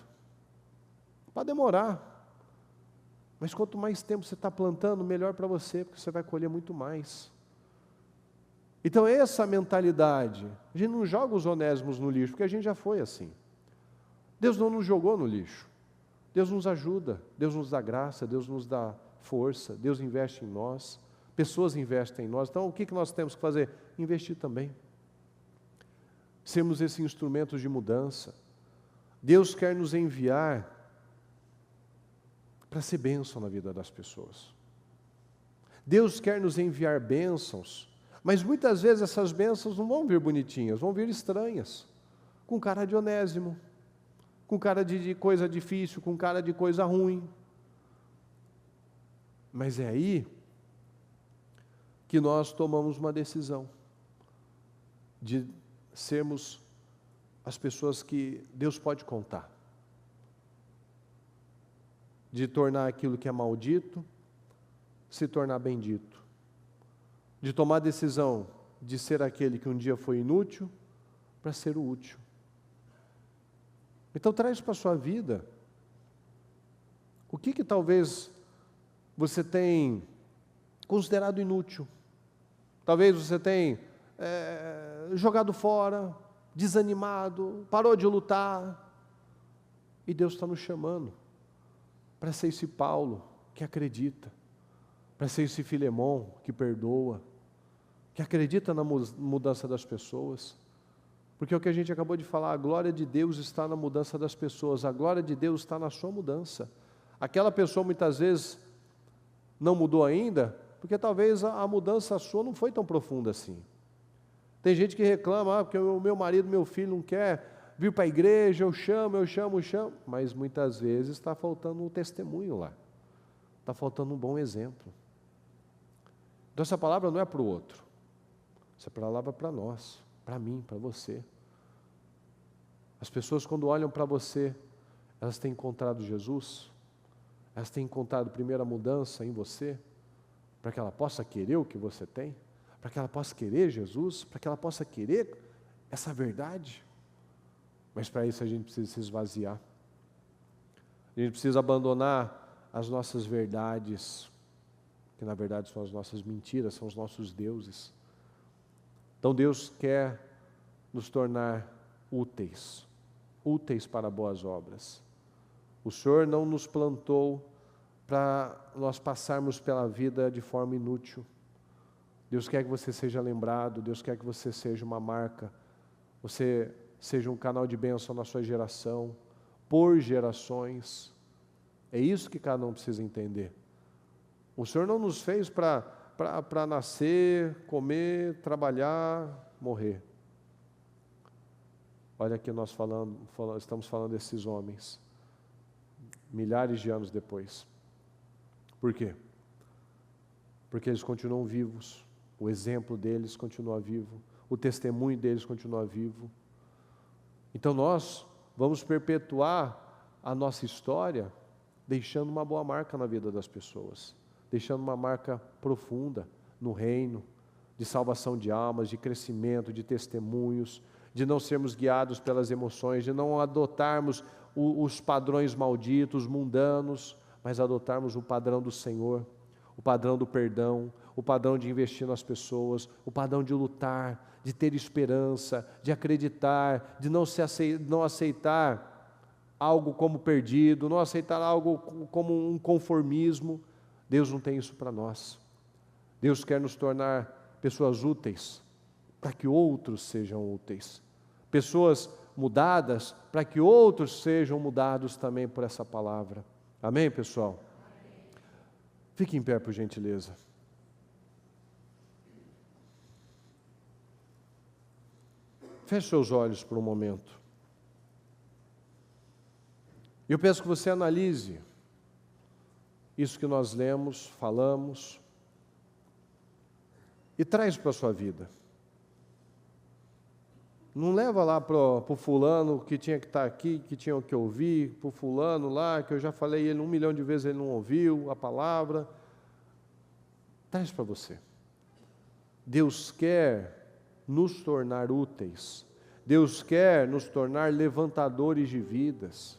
Pode demorar. Mas quanto mais tempo você está plantando, melhor para você, porque você vai colher muito mais. Então essa mentalidade, a gente não joga os onésimos no lixo, porque a gente já foi assim. Deus não nos jogou no lixo. Deus nos ajuda, Deus nos dá graça, Deus nos dá força, Deus investe em nós, pessoas investem em nós. Então o que nós temos que fazer? Investir também. Sermos esses instrumentos de mudança. Deus quer nos enviar para ser bênção na vida das pessoas. Deus quer nos enviar bênçãos, mas muitas vezes essas bênçãos não vão vir bonitinhas, vão vir estranhas, com cara de onésimo, com cara de coisa difícil, com cara de coisa ruim. Mas é aí que nós tomamos uma decisão de sermos as pessoas que Deus pode contar, de tornar aquilo que é maldito se tornar bendito, de tomar a decisão de ser aquele que um dia foi inútil para ser o útil. Então traz para a sua vida o que talvez você tem considerado inútil, talvez você tenha jogado fora, desanimado, parou de lutar, e Deus está nos chamando para ser esse Paulo que acredita, para ser esse Filemon que perdoa, que acredita na mudança das pessoas, porque é o que a gente acabou de falar, a glória de Deus está na mudança das pessoas, a glória de Deus está na sua mudança. Aquela pessoa muitas vezes não mudou ainda, porque talvez a mudança sua não foi tão profunda assim. Tem gente que reclama, porque o meu marido, meu filho não quer vir para a igreja, eu chamo, mas muitas vezes está faltando um testemunho lá, está faltando um bom exemplo. Então essa palavra não é para o outro, essa palavra é para nós, para mim, para você. As pessoas, quando olham para você, elas têm encontrado Jesus, elas têm encontrado primeiro a mudança em você, para que ela possa querer o que você tem, para que ela possa querer Jesus, para que ela possa querer essa verdade. Mas para isso a gente precisa se esvaziar. A gente precisa abandonar as nossas verdades, que na verdade são as nossas mentiras, são os nossos deuses. Então Deus quer nos tornar úteis para boas obras. O Senhor não nos plantou para nós passarmos pela vida de forma inútil. Deus quer que você seja lembrado, Deus quer que você seja uma marca, você seja um canal de bênção na sua geração, por gerações. É isso que cada um precisa entender. O Senhor não nos fez para nascer, comer, trabalhar, morrer. Olha aqui nós estamos falando desses homens, milhares de anos depois. Por quê? Porque eles continuam vivos, o exemplo deles continua vivo, o testemunho deles continua vivo. Então nós vamos perpetuar a nossa história deixando uma boa marca na vida das pessoas, deixando uma marca profunda no reino, de salvação de almas, de crescimento, de testemunhos, de não sermos guiados pelas emoções, de não adotarmos os padrões malditos, mundanos, mas adotarmos o padrão do Senhor, o padrão do perdão, o padrão de investir nas pessoas, o padrão de lutar, de ter esperança, de acreditar, de não aceitar algo como perdido, não aceitar algo como um conformismo. Deus não tem isso para nós. Deus quer nos tornar pessoas úteis, para que outros sejam úteis. Pessoas mudadas, para que outros sejam mudados também por essa palavra. Amém, pessoal? Fique em pé, por gentileza. Feche seus olhos por um momento. Eu peço que você analise isso que nós lemos, falamos, e traz para a sua vida. Não leva lá para o fulano que tinha que estar aqui, que tinha que ouvir, para o fulano lá, que eu já falei, ele 1 milhão de vezes ele não ouviu a palavra. Traz para você. Deus quer nos tornar úteis. Deus quer nos tornar levantadores de vidas.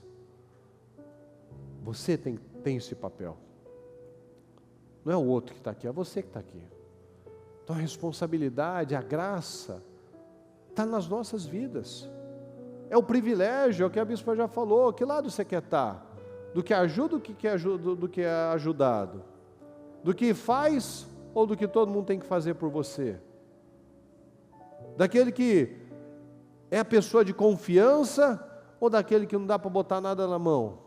Você tem esse papel. Não é o outro que está aqui, é você que está aqui. Então a responsabilidade, a graça, está nas nossas vidas. É o privilégio, é o que a bispa já falou. Que lado você quer estar? Do que ajuda, do que é ajudado? Do que faz ou do que todo mundo tem que fazer por você? Daquele que é a pessoa de confiança ou daquele que não dá para botar nada na mão?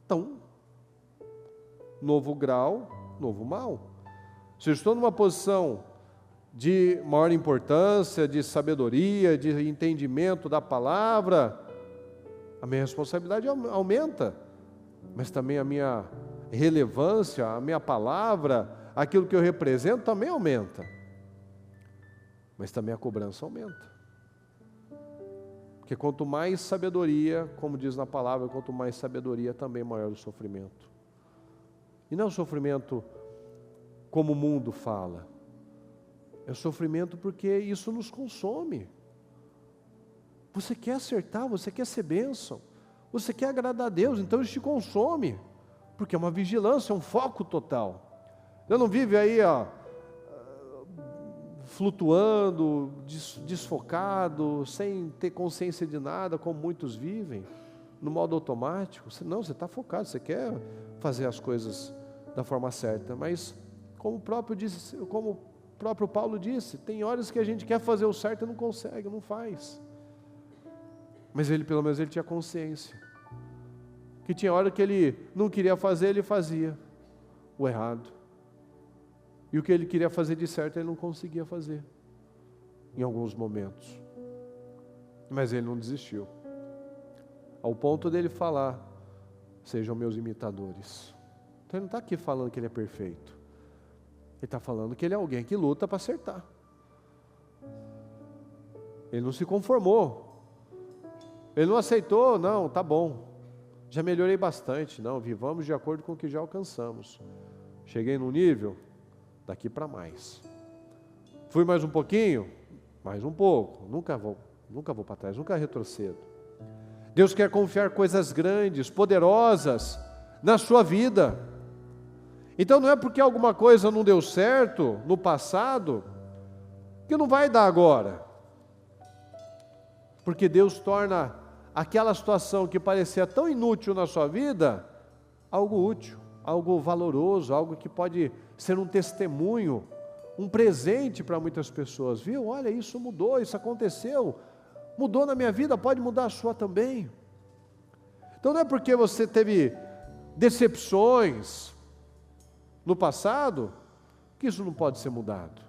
Então, novo grau, novo mal. Se eu estou numa posição de maior importância, de sabedoria, de entendimento da palavra, a minha responsabilidade aumenta, mas também a minha relevância, a minha palavra, aquilo que eu represento também aumenta, mas também a cobrança aumenta, porque quanto mais sabedoria, como diz na palavra, quanto mais sabedoria também maior o sofrimento, e não é o sofrimento como o mundo fala, é o sofrimento porque isso nos consome. Você quer acertar, você quer ser bênção, você quer agradar a Deus, então isso te consome, porque é uma vigilância, é um foco total. Você não vive aí, flutuando, desfocado, sem ter consciência de nada, como muitos vivem, no modo automático. Você está focado, você quer fazer as coisas da forma certa, mas como o próprio Paulo disse, tem horas que a gente quer fazer o certo e não consegue, não faz. Mas ele, pelo menos, ele tinha consciência. Que tinha hora que ele não queria fazer, ele fazia o errado. E o que ele queria fazer de certo, ele não conseguia fazer. Em alguns momentos. Mas ele não desistiu. Ao ponto dele falar, sejam meus imitadores. Então ele não está aqui falando que ele é perfeito. está falando que ele é alguém que luta para acertar. Ele não se conformou. Ele não aceitou, não, tá bom. Já melhorei bastante. Não, vivamos de acordo com o que já alcançamos. Cheguei num nível, daqui para mais. Fui mais um pouquinho, mais um pouco. Nunca vou para trás, nunca retrocedo. Deus quer confiar coisas grandes, poderosas na sua vida. Então não é porque alguma coisa não deu certo no passado, que não vai dar agora. Porque Deus torna aquela situação que parecia tão inútil na sua vida, algo útil, algo valoroso, algo que pode ser um testemunho, um presente para muitas pessoas. Viu? Olha, isso mudou, isso aconteceu, mudou na minha vida, pode mudar a sua também. Então não é porque você teve decepções no passado, que isso não pode ser mudado.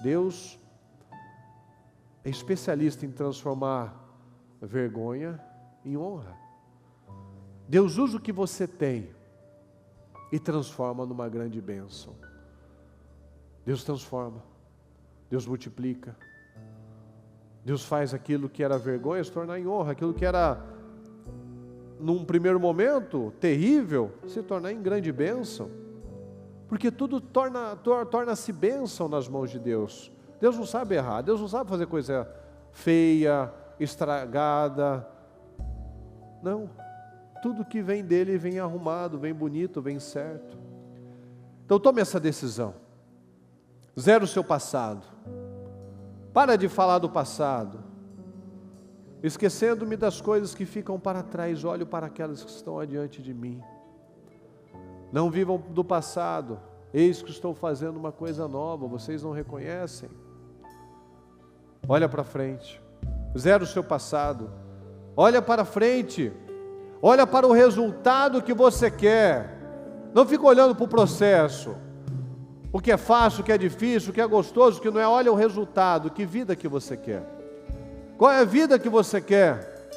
Deus é especialista em transformar vergonha em honra. Deus usa o que você tem e transforma numa grande bênção. Deus transforma, Deus multiplica. Deus faz aquilo que era vergonha se tornar em honra, aquilo que era, num primeiro momento, terrível, se tornar em grande bênção. Porque tudo torna-se bênção nas mãos de Deus. Deus não sabe errar, Deus não sabe fazer coisa feia, estragada. Não, tudo que vem dele vem arrumado, vem bonito, vem certo. Então tome essa decisão. Zera o seu passado. Para de falar do passado. Esquecendo-me das coisas que ficam para trás, olho para aquelas que estão adiante de mim. Não vivam do passado. Eis que estou fazendo uma coisa nova, vocês não reconhecem? Olha para frente. Zera o seu passado. Olha para frente. Olha para o resultado que você quer. Não fica olhando para o processo. O que é fácil, o que é difícil, o que é gostoso, o que não é. Olha o resultado. Que vida que você quer? Qual é a vida que você quer?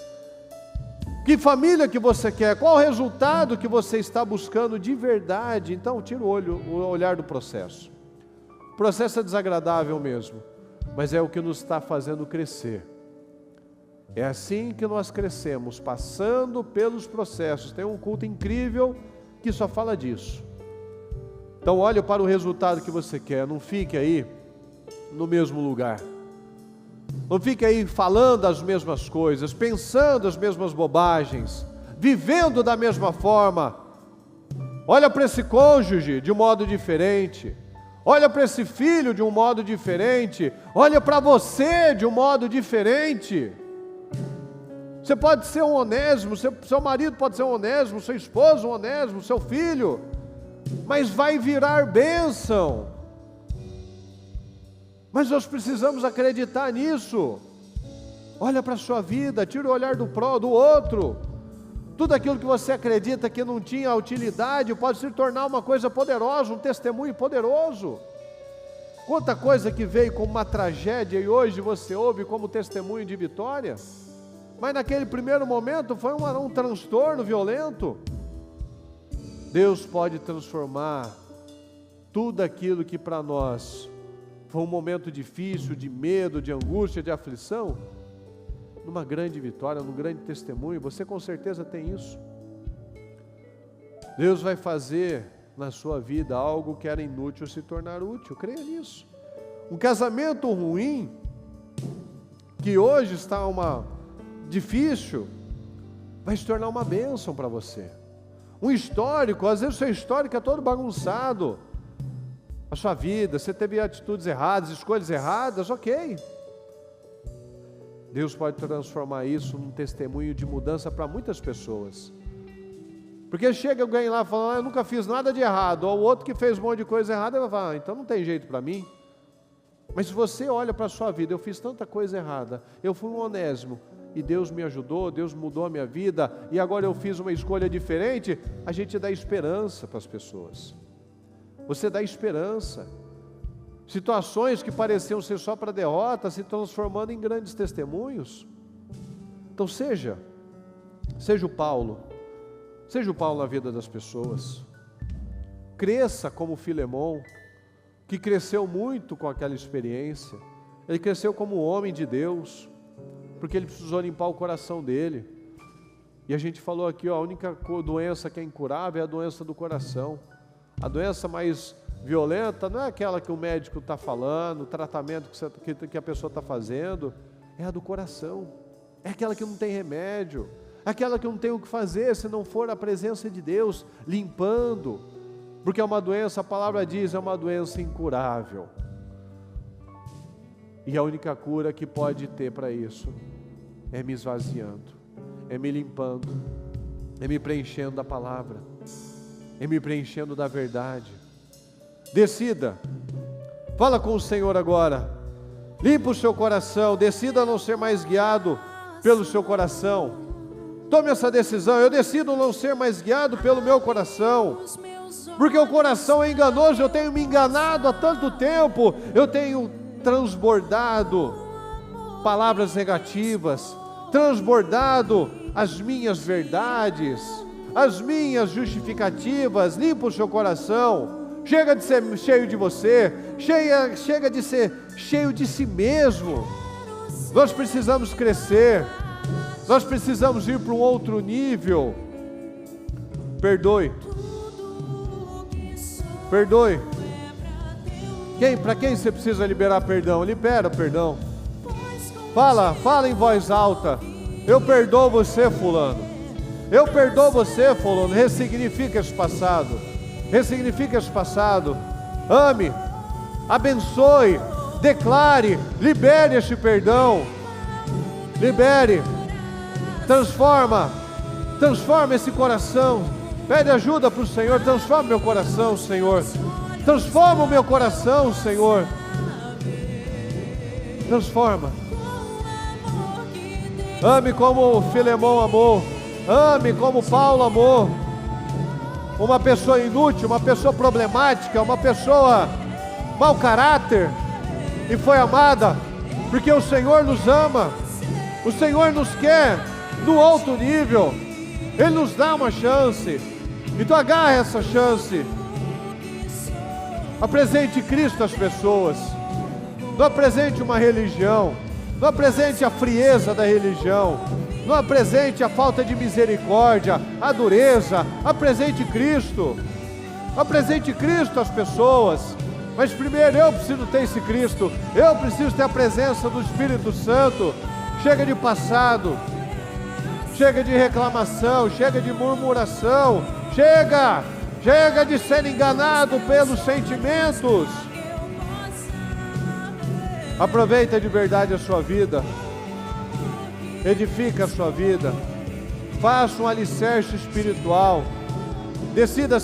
Que família que você quer? Qual o resultado que você está buscando de verdade? Então tira o olhar do processo. O processo é desagradável mesmo, mas é o que nos está fazendo crescer. É assim que nós crescemos, passando pelos processos. Tem um culto incrível que só fala disso. Então olhe para o resultado que você quer, não fique aí no mesmo lugar. Não fique aí falando as mesmas coisas, pensando as mesmas bobagens, vivendo da mesma forma. Olha para esse cônjuge de um modo diferente. Olha para esse filho de um modo diferente. Olha para você de um modo diferente. Você pode ser um Onésimo, seu marido pode ser um Onésimo, seu esposo um Onésimo, seu filho, mas vai virar bênção. Mas nós precisamos acreditar nisso. Olha para a sua vida, tira o olhar do outro. Tudo aquilo que você acredita que não tinha utilidade pode se tornar uma coisa poderosa, um testemunho poderoso. Quanta coisa que veio como uma tragédia e hoje você ouve como testemunho de vitória. Mas naquele primeiro momento foi um transtorno violento. Deus pode transformar tudo aquilo que para nós foi um momento difícil, de medo, de angústia, de aflição, numa grande vitória, num grande testemunho. Você com certeza tem isso. Deus vai fazer na sua vida algo que era inútil se tornar útil. Creia nisso. Um casamento ruim, que hoje está difícil, vai se tornar uma bênção para você. Um histórico, às vezes o seu histórico é todo bagunçado. A sua vida, você teve atitudes erradas, escolhas erradas, ok. Deus pode transformar isso num testemunho de mudança para muitas pessoas. Porque chega alguém lá falando, eu nunca fiz nada de errado, ou o outro que fez um monte de coisa errada, vai falar, então não tem jeito para mim. Mas se você olha para a sua vida, eu fiz tanta coisa errada, eu fui um Onésimo, e Deus me ajudou, Deus mudou a minha vida, e agora eu fiz uma escolha diferente, a gente dá esperança para as pessoas. Você dá esperança. Situações que pareciam ser só para derrota, se transformando em grandes testemunhos. Então seja o Paulo na vida das pessoas. cresça como Filemon, que cresceu muito com aquela experiência. Ele cresceu como homem de Deus, porque ele precisou limpar o coração dele. E a gente falou aqui, a única doença que é incurável é a doença do coração. A doença mais violenta não é aquela que o médico está falando, o tratamento que a pessoa está fazendo, é a do coração. É aquela que não tem remédio, é aquela que não tem o que fazer se não for a presença de Deus limpando. Porque é uma doença, a palavra diz, é uma doença incurável. E a única cura que pode ter para isso é me esvaziando, é me limpando, é me preenchendo da palavra, é me preenchendo da verdade. Decida, fala com o Senhor agora, limpa o seu coração, decida não ser mais guiado pelo seu coração. Tome essa decisão, eu decido não ser mais guiado pelo meu coração, porque o coração é enganoso, eu tenho me enganado há tanto tempo, eu tenho transbordado palavras negativas, transbordado as minhas verdades, as minhas justificativas. Limpa o seu coração, chega de ser cheio de você, chega de ser cheio de si mesmo. Nós precisamos crescer, nós precisamos ir para um outro nível. Perdoe. Para quem você precisa liberar perdão? Libera perdão. Fala em voz alta. Eu perdoo você, fulano. Eu perdoo você, fulano. Ressignifica esse passado. Ressignifica esse passado. Ame, abençoe, declare, libere este perdão. Libere. Transforma esse coração. Pede ajuda para o Senhor. Transforma meu coração, Senhor. Transforma o meu coração, Senhor. Transforma. Ame como Filemon amou. Ame como Paulo amou. Uma pessoa inútil, uma pessoa problemática, uma pessoa mau caráter, e foi amada, porque o Senhor nos ama. O Senhor nos quer no outro nível. Ele nos dá uma chance. Então agarre essa chance. Apresente Cristo às pessoas. Não apresente uma religião. Não apresente a frieza da religião. Não apresente a falta de misericórdia, a dureza. Apresente Cristo. Apresente Cristo às pessoas. Mas primeiro eu preciso ter esse Cristo. Eu preciso ter a presença do Espírito Santo. Chega de passado. Chega de reclamação. Chega de murmuração. Chega de ser enganado pelos sentimentos. Aproveita de verdade a sua vida. Edifica a sua vida. Faça um alicerce espiritual. Decida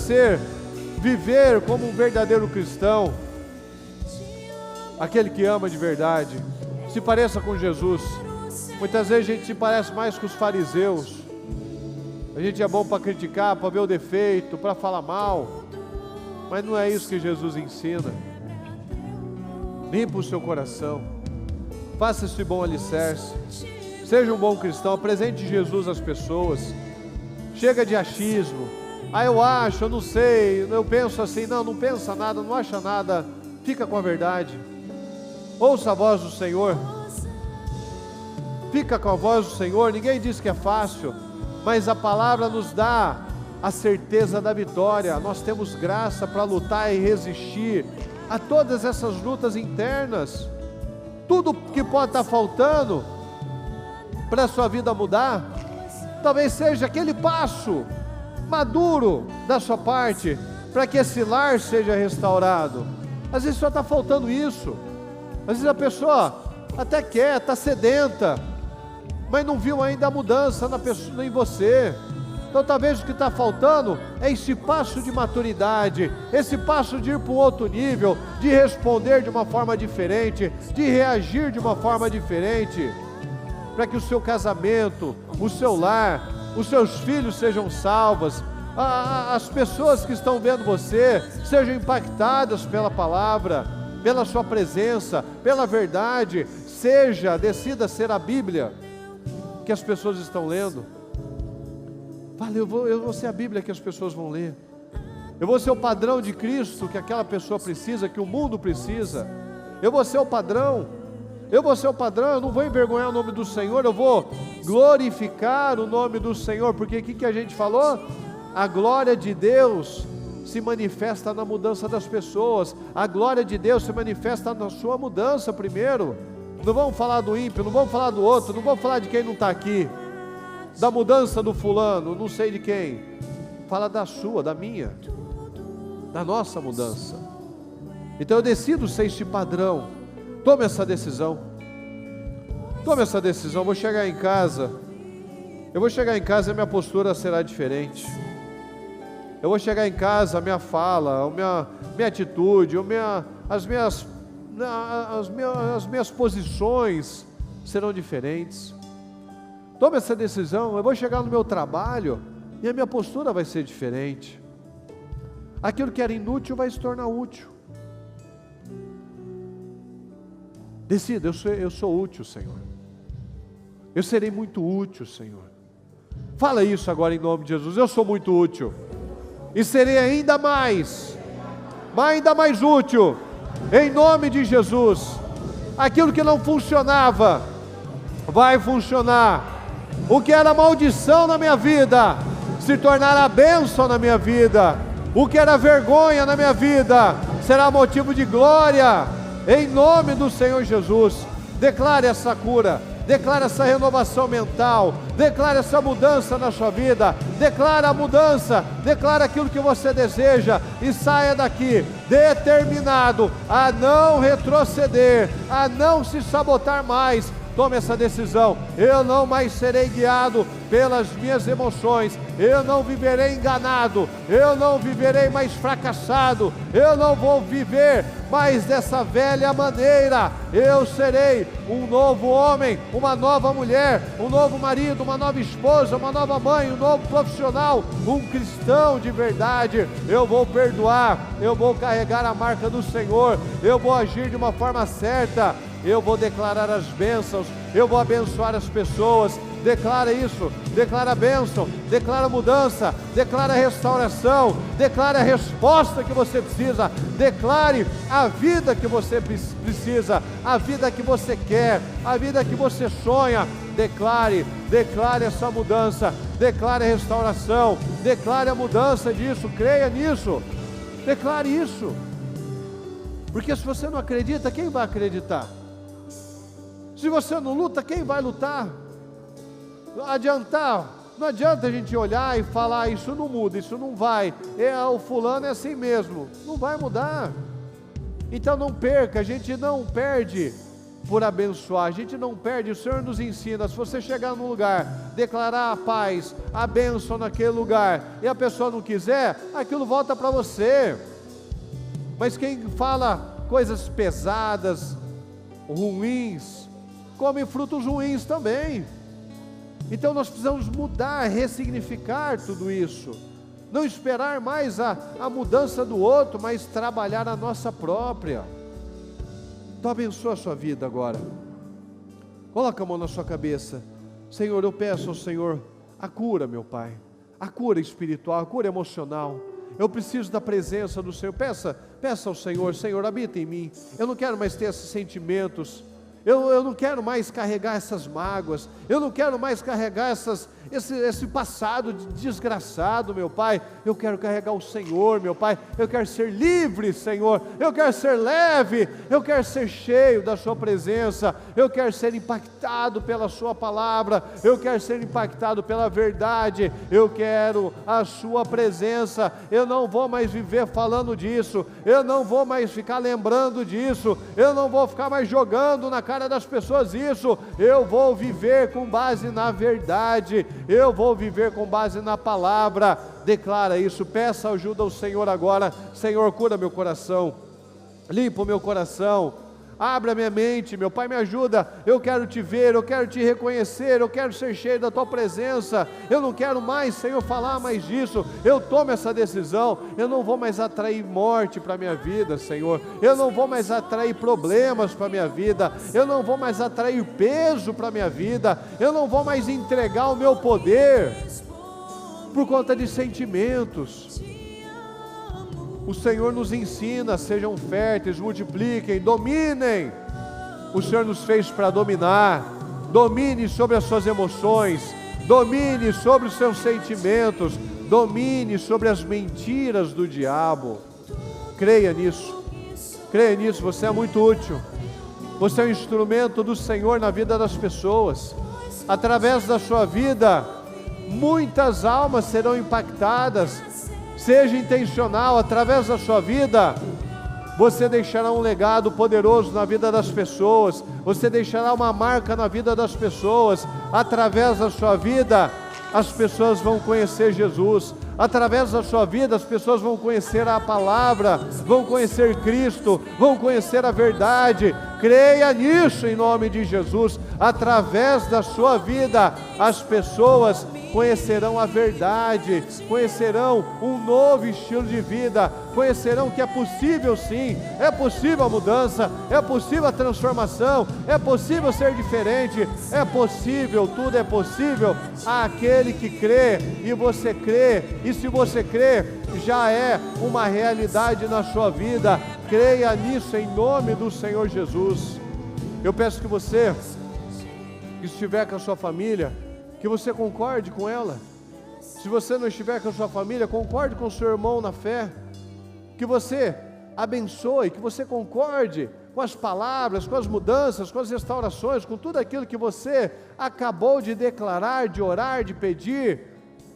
viver como um verdadeiro cristão. Aquele que ama de verdade. Se pareça com Jesus. Muitas vezes a gente se parece mais com os fariseus. A gente é bom para criticar, para ver o defeito, para falar mal. Mas não é isso que Jesus ensina. Limpa o seu coração. Faça esse bom alicerce. Seja um bom cristão. Apresente Jesus às pessoas. Chega de achismo. Eu acho, eu não sei, eu penso assim. Não pensa nada, não acha nada. Fica com a verdade. Ouça a voz do Senhor. Fica com a voz do Senhor. Ninguém diz que é fácil, mas a palavra nos dá a certeza da vitória. Nós temos graça para lutar e resistir a todas essas lutas internas. Tudo que pode estar faltando para a sua vida mudar, talvez seja aquele passo maduro da sua parte, para que esse lar seja restaurado. Às vezes só está faltando isso. Às vezes a pessoa até quer, está sedenta, mas não viu ainda a mudança na pessoa, em você. Então talvez o que está faltando é esse passo de maturidade, esse passo de ir para um outro nível, de responder de uma forma diferente, de reagir de uma forma diferente, para que o seu casamento, o seu lar, os seus filhos sejam salvos, as pessoas que estão vendo você sejam impactadas pela palavra, pela sua presença, pela verdade. Decida ser a Bíblia que as pessoas estão lendo. Fala, eu vou ser a Bíblia que as pessoas vão ler. Eu vou ser o padrão de Cristo que aquela pessoa precisa, que o mundo precisa. Eu vou ser o padrão. Eu vou ser o padrão, eu não vou envergonhar o nome do Senhor, eu vou glorificar o nome do Senhor, porque o que a gente falou? A glória de Deus se manifesta na mudança das pessoas, a glória de Deus se manifesta na sua mudança primeiro. Não vamos falar do ímpio, não vamos falar do outro, não vamos falar de quem não está aqui, da mudança do fulano, não sei de quem. Fala da sua, da minha, da nossa mudança. Então eu decido ser este padrão. Tome essa decisão. Tome essa decisão. Eu vou chegar em casa e a minha postura será diferente. Eu vou chegar em casa, a minha fala, minha atitude, as minhas posições serão diferentes. Tome essa decisão. Eu vou chegar no meu trabalho e a minha postura vai ser diferente. Aquilo que era inútil vai se tornar útil. Decida, eu sou útil, Senhor. Eu serei muito útil, Senhor. Fala isso agora em nome de Jesus. Eu sou muito útil. E serei ainda mais útil. Em nome de Jesus. Aquilo que não funcionava, vai funcionar. O que era maldição na minha vida, se tornará bênção na minha vida. O que era vergonha na minha vida, será motivo de glória. Em nome do Senhor Jesus, declare essa cura, declare essa renovação mental, declare essa mudança na sua vida, declare a mudança, declare aquilo que você deseja e saia daqui determinado a não retroceder, a não se sabotar mais. Tome essa decisão. Eu não mais serei guiado pelas minhas emoções, eu não viverei enganado, eu não viverei mais fracassado, eu não vou viver mais dessa velha maneira. Eu serei um novo homem, uma nova mulher, um novo marido, uma nova esposa, uma nova mãe, um novo profissional, um cristão de verdade. Eu vou perdoar, eu vou carregar a marca do Senhor, eu vou agir de uma forma certa, eu vou declarar as bênçãos, eu vou abençoar as pessoas. Declara isso, declara a bênção, declara a mudança, declara a restauração, declara a resposta que você precisa, declare a vida que você precisa, a vida que você quer, a vida que você sonha. Declare essa mudança, declare a restauração, declare a mudança disso, creia nisso, declare isso, porque se você não acredita, quem vai acreditar? Se você não luta, quem vai lutar? Não adianta a gente olhar e falar, isso não muda, isso não vai, o fulano é assim mesmo, não vai mudar. Então não perca, a gente não perde por abençoar, a gente não perde. O Senhor nos ensina, se você chegar num lugar, declarar a paz, a bênção naquele lugar, e a pessoa não quiser, aquilo volta para você. Mas quem fala coisas pesadas, ruins, come frutos ruins também. Então nós precisamos mudar, ressignificar tudo isso, não esperar mais a mudança do outro, mas trabalhar a nossa própria. Então abençoa a sua vida agora, coloca a mão na sua cabeça. Senhor, eu peço ao Senhor a cura, meu Pai, a cura espiritual, a cura emocional. Eu preciso da presença do Senhor. Peça ao Senhor, Senhor, habita em mim. Eu não quero mais ter esses sentimentos, eu não quero mais carregar essas mágoas, eu não quero mais carregar esse passado desgraçado, meu Pai. Eu quero carregar o Senhor, meu Pai. Eu quero ser livre, Senhor. Eu quero ser leve, eu quero ser cheio da sua presença. Eu quero ser impactado pela sua palavra, eu quero ser impactado pela verdade. Eu quero a sua presença. Eu não vou mais viver falando disso, eu não vou mais ficar lembrando disso, eu não vou ficar mais jogando na cara das pessoas isso. Eu vou viver com base na verdade, eu vou viver com base na palavra. Declara isso, peça ajuda ao Senhor agora. Senhor, cura meu coração, limpa o meu coração, abre a minha mente, meu Pai, me ajuda. Eu quero te ver, eu quero te reconhecer, eu quero ser cheio da tua presença. Eu não quero mais, Senhor, falar mais disso. Eu tomo essa decisão. Eu não vou mais atrair morte para a minha vida, Senhor. Eu não vou mais atrair problemas para a minha vida. Eu não vou mais atrair peso para a minha vida. Eu não vou mais entregar o meu poder por conta de sentimentos. O Senhor nos ensina, sejam férteis, multipliquem, dominem. O Senhor nos fez para dominar. Domine sobre as suas emoções, domine sobre os seus sentimentos, domine sobre as mentiras do diabo. Creia nisso, você é muito útil. Você é um instrumento do Senhor na vida das pessoas. Através da sua vida, muitas almas serão impactadas. Seja intencional, através da sua vida, você deixará um legado poderoso na vida das pessoas, você deixará uma marca na vida das pessoas. Através da sua vida, as pessoas vão conhecer Jesus. Através da sua vida, as pessoas vão conhecer a palavra, vão conhecer Cristo, vão conhecer a verdade. Creia nisso em nome de Jesus. Através da sua vida, as pessoas conhecerão a verdade, conhecerão um novo estilo de vida, conhecerão que é possível sim, é possível a mudança, é possível a transformação, é possível ser diferente, é possível, tudo é possível àquele que crê. E você crê, e se você crê, já é uma realidade na sua vida. Creia nisso em nome do Senhor Jesus. Eu peço que você, que estiver com a sua família, que você concorde com ela. Se você não estiver com a sua família, concorde com o seu irmão na fé. Que você abençoe, que você concorde com as palavras, com as mudanças, com as restaurações, com tudo aquilo que você acabou de declarar, de orar, de pedir,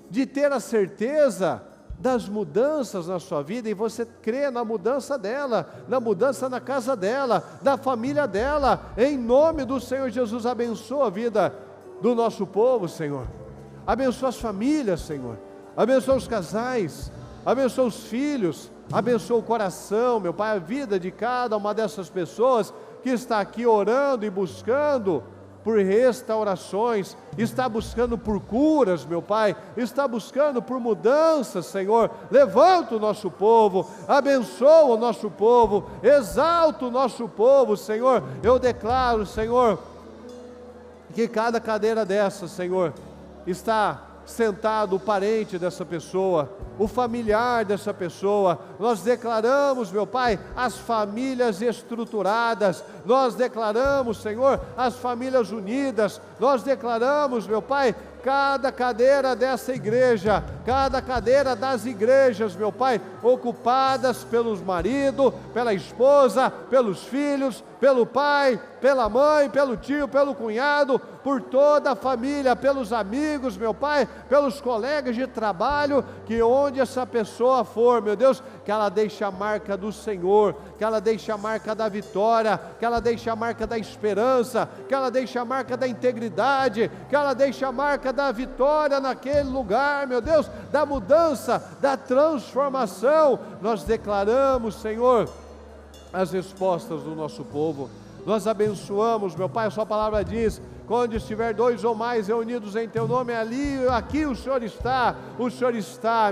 de ter a certeza das mudanças na sua vida, e você crê na mudança dela, na mudança na casa dela, da família dela. Em nome do Senhor Jesus, abençoa a vida do nosso povo, Senhor. Abençoa as famílias, Senhor. Abençoa os casais, abençoa os filhos, abençoa o coração, meu Pai, a vida de cada uma dessas pessoas que está aqui orando e buscando por restaurações, está buscando por curas, meu Pai, está buscando por mudanças, Senhor. Levanta o nosso povo, abençoa o nosso povo, exalta o nosso povo, Senhor. Eu declaro, Senhor, que cada cadeira dessa, Senhor, está sentado o parente dessa pessoa, o familiar dessa pessoa. Nós declaramos, meu Pai, as famílias estruturadas. Nós declaramos, Senhor, as famílias unidas. Nós declaramos, meu Pai, cada cadeira dessa igreja, cada cadeira das igrejas, meu Pai, ocupadas pelos maridos, pela esposa, pelos filhos, pelo pai, pela mãe, pelo tio, pelo cunhado, por toda a família, pelos amigos, meu Pai, pelos colegas de trabalho, que onde essa pessoa for, meu Deus, que ela deixe a marca do Senhor, que ela deixe a marca da vitória, que ela deixe a marca da esperança, que ela deixe a marca da integridade, que ela deixe a marca da vitória naquele lugar, meu Deus, da mudança, da transformação. Nós declaramos, Senhor, as respostas do nosso povo. Nós abençoamos, meu Pai, a sua palavra diz: quando estiver 2 ou mais reunidos em teu nome, ali, aqui o Senhor está,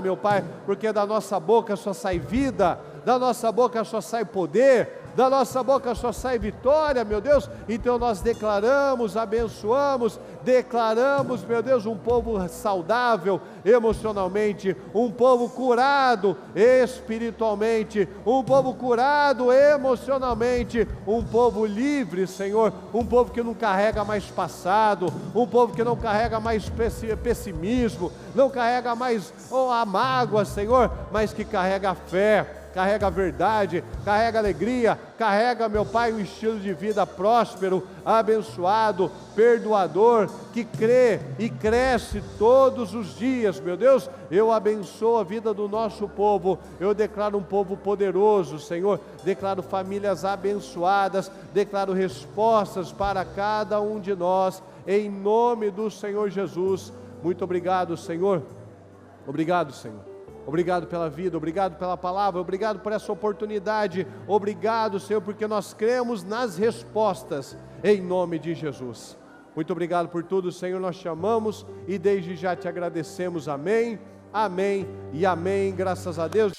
meu Pai, porque da nossa boca só sai vida, da nossa boca só sai poder, da nossa boca só sai vitória, meu Deus. Então nós declaramos, abençoamos, declaramos, meu Deus, um povo saudável emocionalmente, um povo curado espiritualmente, um povo curado emocionalmente, um povo livre, Senhor, um povo que não carrega mais passado, um povo que não carrega mais pessimismo, não carrega mais a mágoa, Senhor, mas que carrega a fé, carrega a verdade, carrega a alegria, carrega, meu Pai, um estilo de vida próspero, abençoado, perdoador, que crê e cresce todos os dias, meu Deus. Eu abençoo a vida do nosso povo, eu declaro um povo poderoso, Senhor, declaro famílias abençoadas, declaro respostas para cada um de nós, em nome do Senhor Jesus. Muito obrigado, Senhor. Obrigado, Senhor. Obrigado pela vida, obrigado pela palavra, obrigado por essa oportunidade, obrigado, Senhor, porque nós cremos nas respostas, em nome de Jesus. Muito obrigado por tudo, Senhor, nós te amamos e desde já te agradecemos. Amém, amém e amém, graças a Deus.